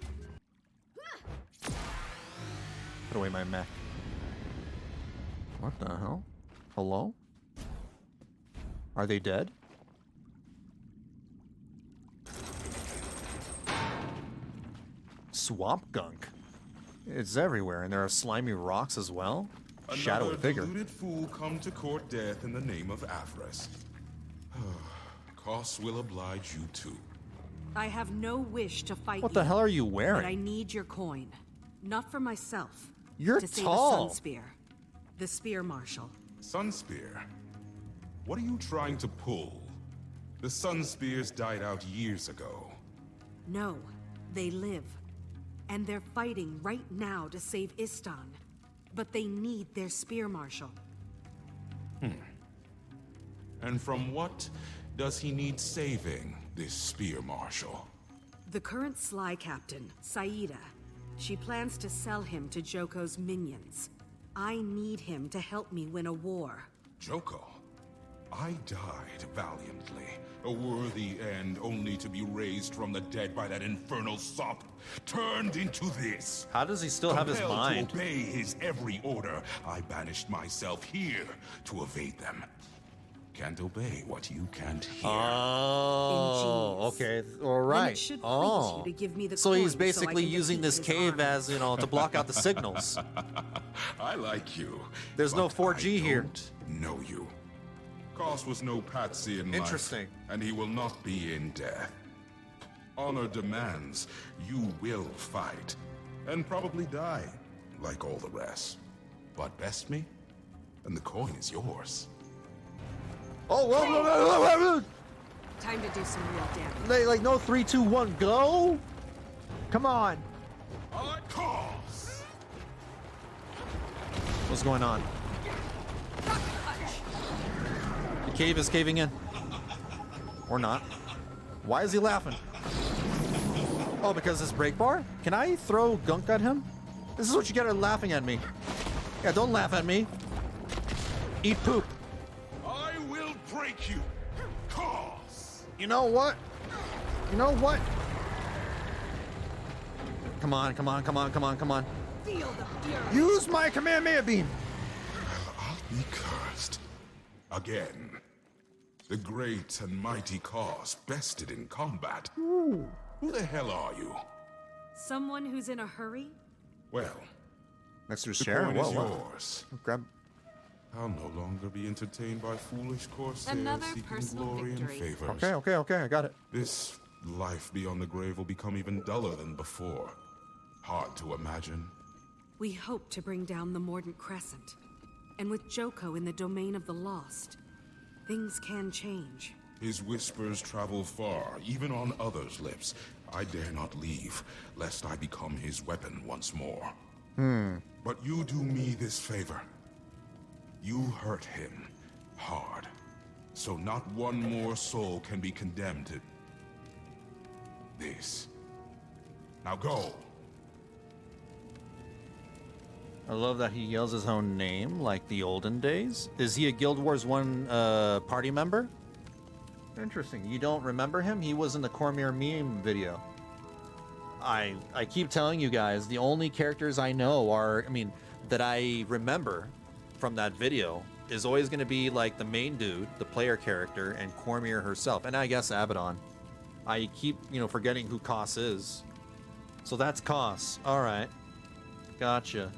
Put away my mech. What the hell? Hello? Are they dead? Swamp gunk. It's everywhere, and there are slimy rocks as well. Shadowy figure. Another deluded fool come to court death in the name of avarice. Koss will oblige you too. I have no wish to fight you. What the hell are you wearing? But I need your coin. Not for myself. You're to tall. Save the Sunspear. The Spear Marshal. Sunspear? What are you trying to pull? The Sunspears died out years ago. No, they live. And they're fighting right now to save Istan. But they need their Spear Marshal. And from what does he need saving, this Spear Marshal? The current Sly Captain, Saida. She plans to sell him to Joko's minions. I need him to help me win a war. Joko? I died valiantly. A worthy end, only to be raised from the dead by that infernal sop. Turned into this. How does he still have his mind? To obey his every order, I banished myself here to evade them. Can't obey what you can't hear. Oh, okay. All right. Oh. You to give me the so he's coin basically so using this cave army. as, you know, to block out the signals. I like you. There's no 4G here. Know you. Koss was no patsy in life. Interesting. And he will not be in death. Honor demands you will fight. And probably die, like all the rest. But best me, and the coin is yours. Oh, whoa. Time to do some real damage. Like no 3, 2, 1, go. Come on. Koss! What's going on? The cave is caving in. Or not. Why is he laughing? Oh, because this break bar? Can I throw gunk at him? This is what you get for laughing at me. Yeah, don't laugh at me. Eat poop. I will break you, Koss! You know what? You know what? Come on. Feel the fury. Use my Kamehameha beam. I'll be cursed. Again. The great and mighty Koss, bested in combat. Who the hell are you? Someone who's in a hurry? Well, next to the share. coin Whoa, is whoa. yours. Grab. I'll no longer be entertained by foolish corsairs Another seeking personal glory and victory. favors. Okay, I got it. This life beyond the grave will become even duller than before. Hard to imagine. We hope to bring down the Mordant Crescent. And with Joko in the Domain of the Lost, things can change. His whispers travel far, even on others' lips. I dare not leave, lest I become his weapon once more. But you do me this favor. You hurt him hard, so not one more soul can be condemned to this. Now go. I love that he yells his own name like the olden days. Is he a Guild Wars 1 party member? Interesting. You don't remember him? He was in the Cormier meme video. I keep telling you guys, the only characters I know are, that I remember from that video is always going to be like the main dude, the player character, and Cormier herself, and I guess Abaddon. I keep, forgetting who Koss is. So that's Koss. All right. Gotcha.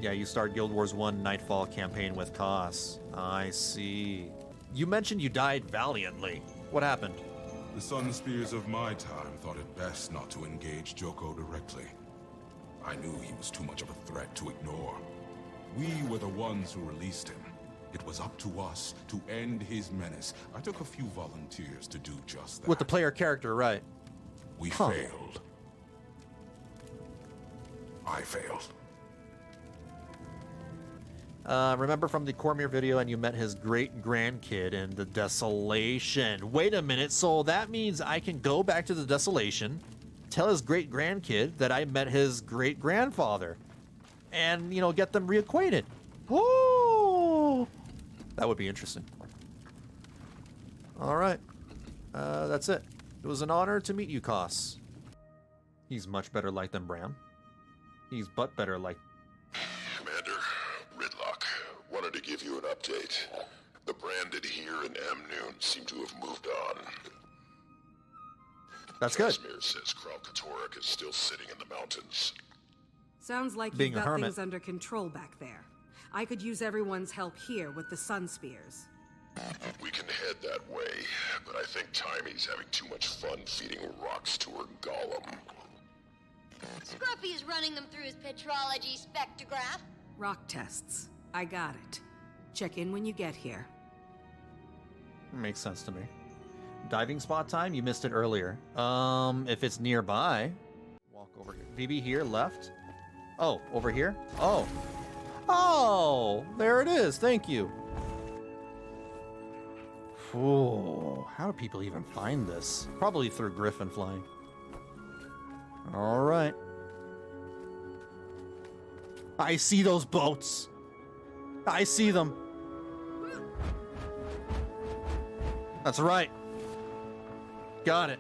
Yeah, you start Guild Wars 1 Nightfall campaign with Koss. I see. You mentioned you died valiantly. What happened? The Sunspears of my time thought it best not to engage Joko directly. I knew he was too much of a threat to ignore. We were the ones who released him. It was up to us to end his menace. I took a few volunteers to do just that. With the player character, right? We failed. I failed. Remember from the Cormier video, and you met his great-grandkid in the Desolation. Wait a minute, so that means I can go back to the Desolation, tell his great-grandkid that I met his great-grandfather, and, get them reacquainted. Oh! That would be interesting. All right. That's it. It was an honor to meet you, Koss. He's much better liked than Bram. He's but better liked. Commander, Ridlock, wanted to give you an update. The branded here in Amnoon seem to have moved on. That's good. Casimir says Kralkatorok is still sitting in the mountains. Sounds like Being you've a got hermit. things under control back there. I could use everyone's help here with the Sunspears. We can head that way, but I think Timey's having too much fun feeding rocks to her golem. Scruffy is running them through his petrology spectrograph. Rock tests. I got it. Check in when you get here. Makes sense to me. Diving spot time? You missed it earlier. If it's nearby, walk over here. VB here, left. Oh, over here? Oh. Oh, there it is. Thank you. Ooh, how do people even find this? Probably through Griffin flying. All right. I see those boats. I see them. That's right. Got it.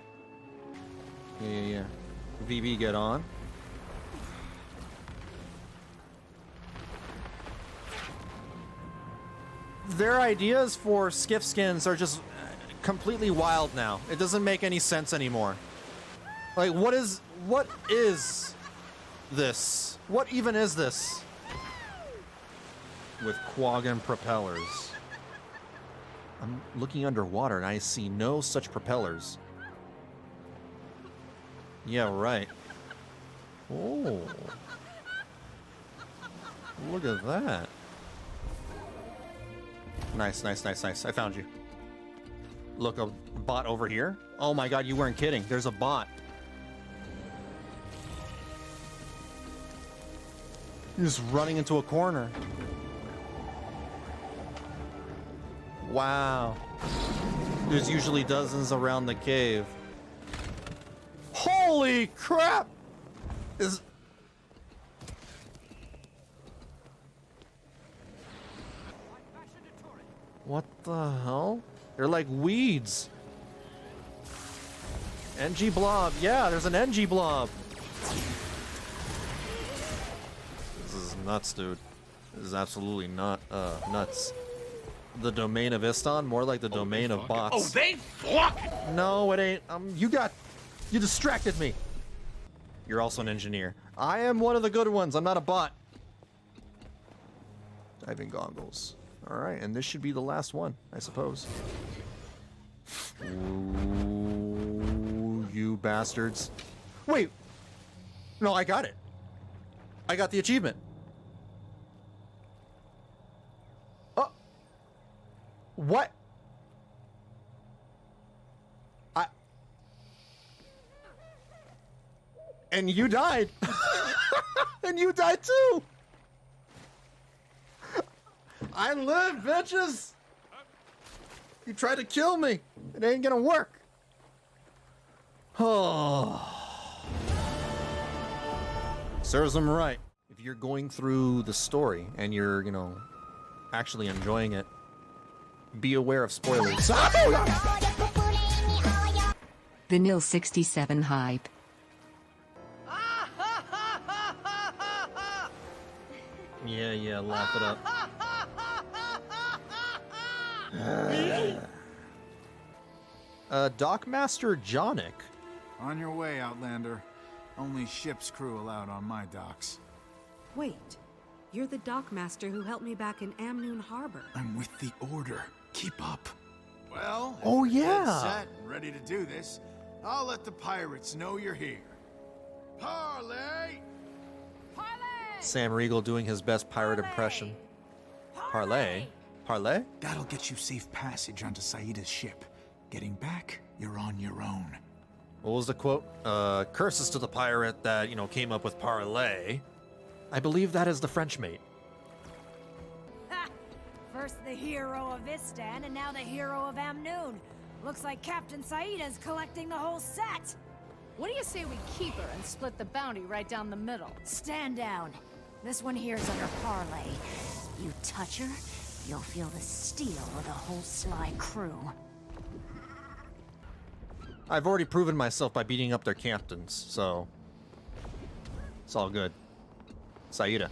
Yeah. VB, get on. Their ideas for skiff skins are just completely wild now. It doesn't make any sense anymore. Like, what is this? What even is this? With Quaggan propellers. I'm looking underwater and I see no such propellers. Yeah, right. Oh. Look at that. Nice. I found you. Look, a bot over here. Oh my god, you weren't kidding. There's a bot. You're just running into a corner. Wow. There's usually dozens around the cave. Holy crap! What the hell? They're like weeds. NG blob. Yeah, there's an NG blob. This is nuts, dude. This is absolutely not nuts. The Domain of Istan? More like the Domain of Bots. Oh, they fuck! No, it ain't. You distracted me. You're also an engineer. I am one of the good ones. I'm not a bot. Diving goggles. All right, and this should be the last one, I suppose. Ooh, you bastards. Wait. No, I got it. I got the achievement. Oh. What? And you died. And you died too. I live, bitches. You tried to kill me. It ain't gonna work. Oh. Serves them right. If you're going through the story and you're, actually enjoying it, be aware of spoilers. Vanilla 67 hype. Yeah, laugh it up. Dockmaster Jonic. On your way, Outlander. Only ship's crew allowed on my docks. Wait, you're the dockmaster who helped me back in Amnoon Harbor. I'm with the Order. Keep up. Well, oh if you're yeah. dead set and ready to do this, I'll let the pirates know you're here. Parley! Sam Riegel doing his best pirate impression. Parlay? Parlay? That'll get you safe passage onto Saida's ship. Getting back, you're on your own. What was the quote? Curses to the pirate that, came up with parlay. I believe that is the French mate. Ha! First the hero of Istan, and now the hero of Amnoon. Looks like Captain Saida's collecting the whole set. What do you say we keep her and split the bounty right down the middle? Stand down. This one here's under Parley. You touch her, you'll feel the steel of the whole sly crew. I've already proven myself by beating up their captains, so it's all good. Saida.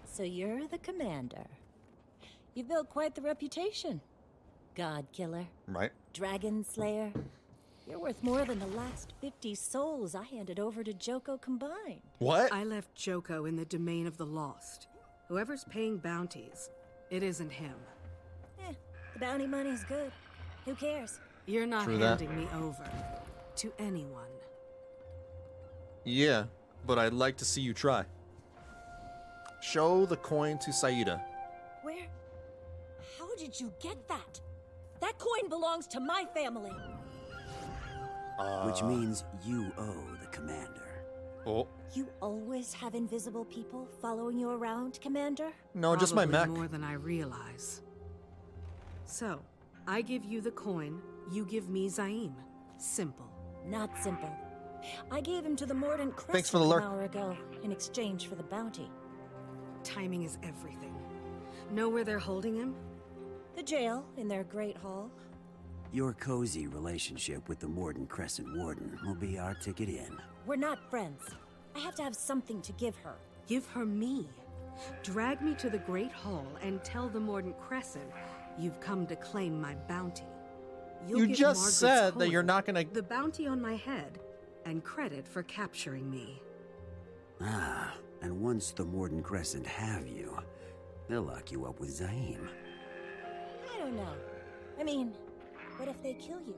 So you're the commander. You've built quite the reputation. God killer. Right. Dragon slayer. You're worth more than the last 50 souls I handed over to Joko combined. What? I left Joko in the Domain of the Lost. Whoever's paying bounties, it isn't him. The bounty money's good. Who cares? You're not True handing that. me over to anyone. Yeah, but I'd like to see you try. Show the coin to Saida. Where? How did you get that? That coin belongs to my family. Which means you owe the commander. Oh. You always have invisible people following you around, Commander? No, just my mech. Probably more than I realize. So, I give you the coin, you give me Zaim. Simple. Not simple. I gave him to the Mordant Crescent Thanks for the lurk. an hour ago in exchange for the bounty. Timing is everything. Know where they're holding him? The jail in their Great Hall. Your cozy relationship with the Morden Crescent Warden will be our ticket in. We're not friends. I have to have something to give her. Give her me. Drag me to the Great Hall and tell the Mordant Crescent you've come to claim my bounty. You'll You get just Margaret's said that coin, you're not gonna... the bounty on my head, and credit for capturing me. Ah, and once the Morden Crescent have you, they'll lock you up with Zaim. I don't know. I mean, what if they kill you?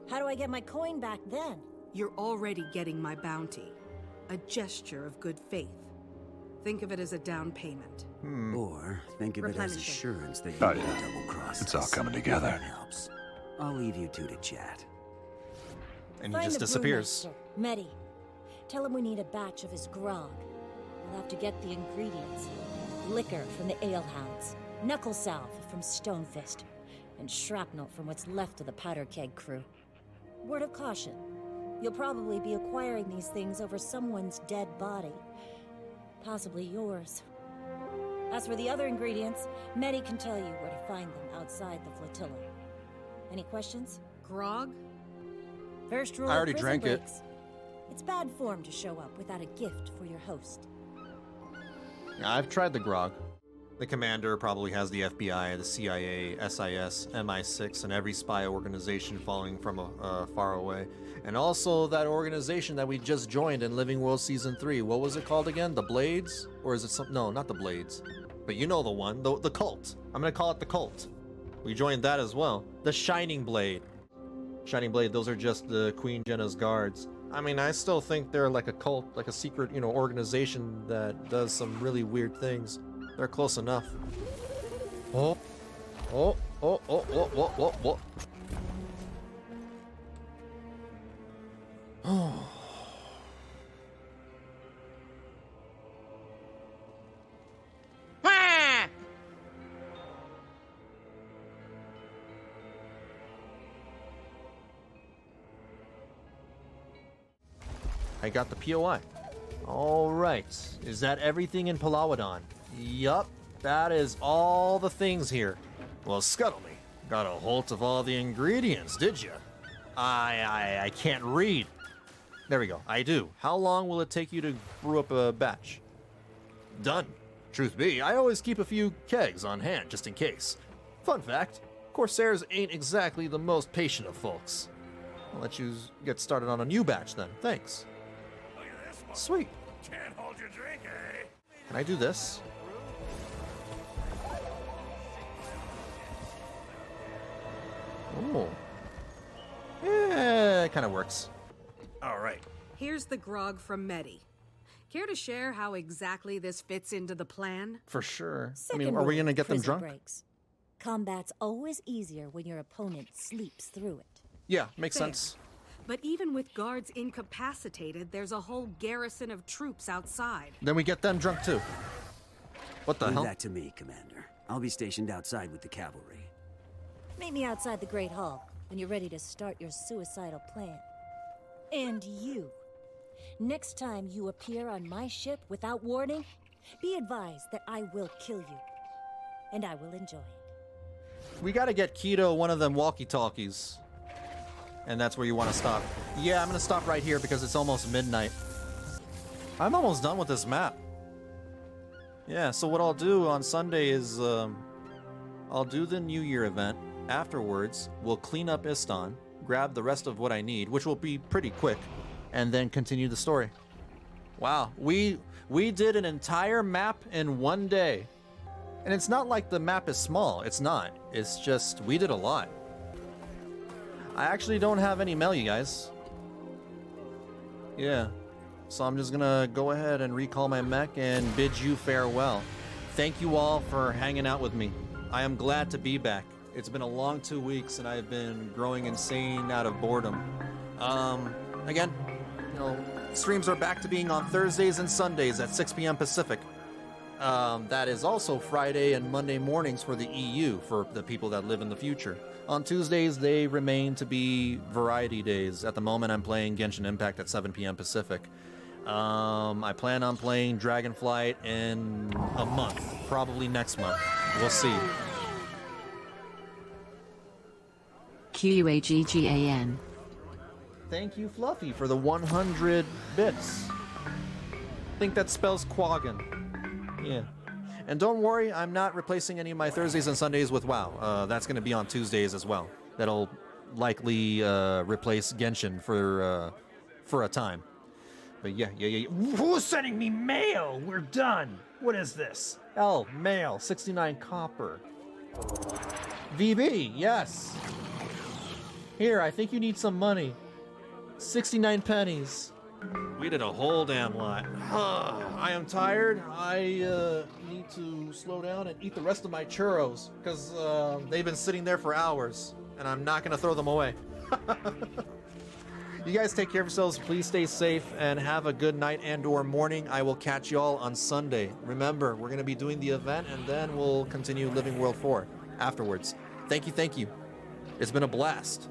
How do I get my coin back then? You're already getting my bounty. A gesture of good faith. Think of it as a down payment. Or think of it as Replenishing. assurance that you Not won't yet. double-cross It's all us. coming together. That helps. I'll leave you two to chat. And he Find just the disappears. brewmaster, Medi. Tell him we need a batch of his grog. We'll have to get the ingredients. Liquor from the alehounds, knuckle salve from Stonefist, and shrapnel from what's left of the powder keg crew. Word of caution. You'll probably be acquiring these things over someone's dead body. Possibly yours. As for the other ingredients, Medi can tell you where to find them outside the flotilla. Any questions? Grog? First rule I already of prison drank it. breaks. It's bad form to show up without a gift for your host. I've tried the grog. The commander probably has the FBI, the CIA, SIS, MI6, and every spy organization following from far away. And also that organization that we just joined in Living World Season 3. What was it called again? The Blades? Or is it some... No, not the Blades. But you know the one. The Cult. I'm gonna call it the Cult. We joined that as well. The Shining Blade. Shining Blade, those are just the Queen Jenna's guards. I mean, I still think they're like a cult, like a secret, you know, organization that does some really weird things. They're close enough. Oh. Oh, oh, oh, oh, oh, oh, oh. Oh. I got the POI. All right. Is that everything in Palawadan? Yup. That is all the things here. Well, Scuttle me. Got a hold of all the ingredients, did you? I can't read. There we go. I do. How long will it take you to brew up a batch? Done. Truth be, I always keep a few kegs on hand just in case. Fun fact, Corsairs ain't exactly the most patient of folks. I'll let you get started on a new batch then. Thanks. Sweet. Can't hold your drink, eh? Can I do this? Oh. Yeah, it kind of works. All right. Here's the grog from Medi. Care to share how exactly this fits into the plan? For sure. Second are we rule going to get them prison drunk? breaks. Combat's always easier when your opponent sleeps through it. Yeah, makes Fair. sense. But even with guards incapacitated, there's a whole garrison of troops outside. Then we get them drunk too. What the Leave hell? that to me, Commander. I'll be stationed outside with the cavalry. Meet me outside the Great Hall when you're ready to start your suicidal plan. And you. Next time you appear on my ship without warning, be advised that I will kill you. And I will enjoy it. We got to get Keto one of them walkie-talkies. And that's where you want to stop. Yeah, I'm going to stop right here because it's almost midnight. I'm almost done with this map. Yeah, so what I'll do on Sunday is I'll do the New Year event. Afterwards, we'll clean up Istan, grab the rest of what I need, which will be pretty quick, and then continue the story. Wow, we did an entire map in one day. And it's not like the map is small. It's not. It's just we did a lot. I actually don't have any mail, you guys. Yeah. So I'm just gonna go ahead and recall my mech and bid you farewell. Thank you all for hanging out with me. I am glad to be back. It's been a long 2 weeks and I've been growing insane out of boredom. Again, you know, streams are back to being on Thursdays and Sundays at 6 p.m. Pacific. That is also Friday and Monday mornings for the EU, for the people that live in the future. On Tuesdays, they remain to be variety days. At the moment, I'm playing Genshin Impact at 7 p.m. Pacific. I plan on playing Dragonflight in a month, probably next month. We'll see. QUAGGAN. Thank you, Fluffy, for the 100 bits. I think that spells Quaggan. Yeah. And don't worry, I'm not replacing any of my Thursdays and Sundays with WoW. That's going to be on Tuesdays as well. That'll likely replace Genshin for a time. But yeah. Who's sending me mail? We're done. What is this? Oh, mail, 69 copper. VB, yes. Here, I think you need some money. 69 pennies. We did a whole damn lot. I am tired. I need to slow down and eat the rest of my churros because they've been sitting there for hours and I'm not going to throw them away. You guys take care of yourselves. Please stay safe and have a good night and or morning. I will catch you all on Sunday. Remember, we're going to be doing the event and then we'll continue Living World 4 afterwards. Thank you. It's been a blast.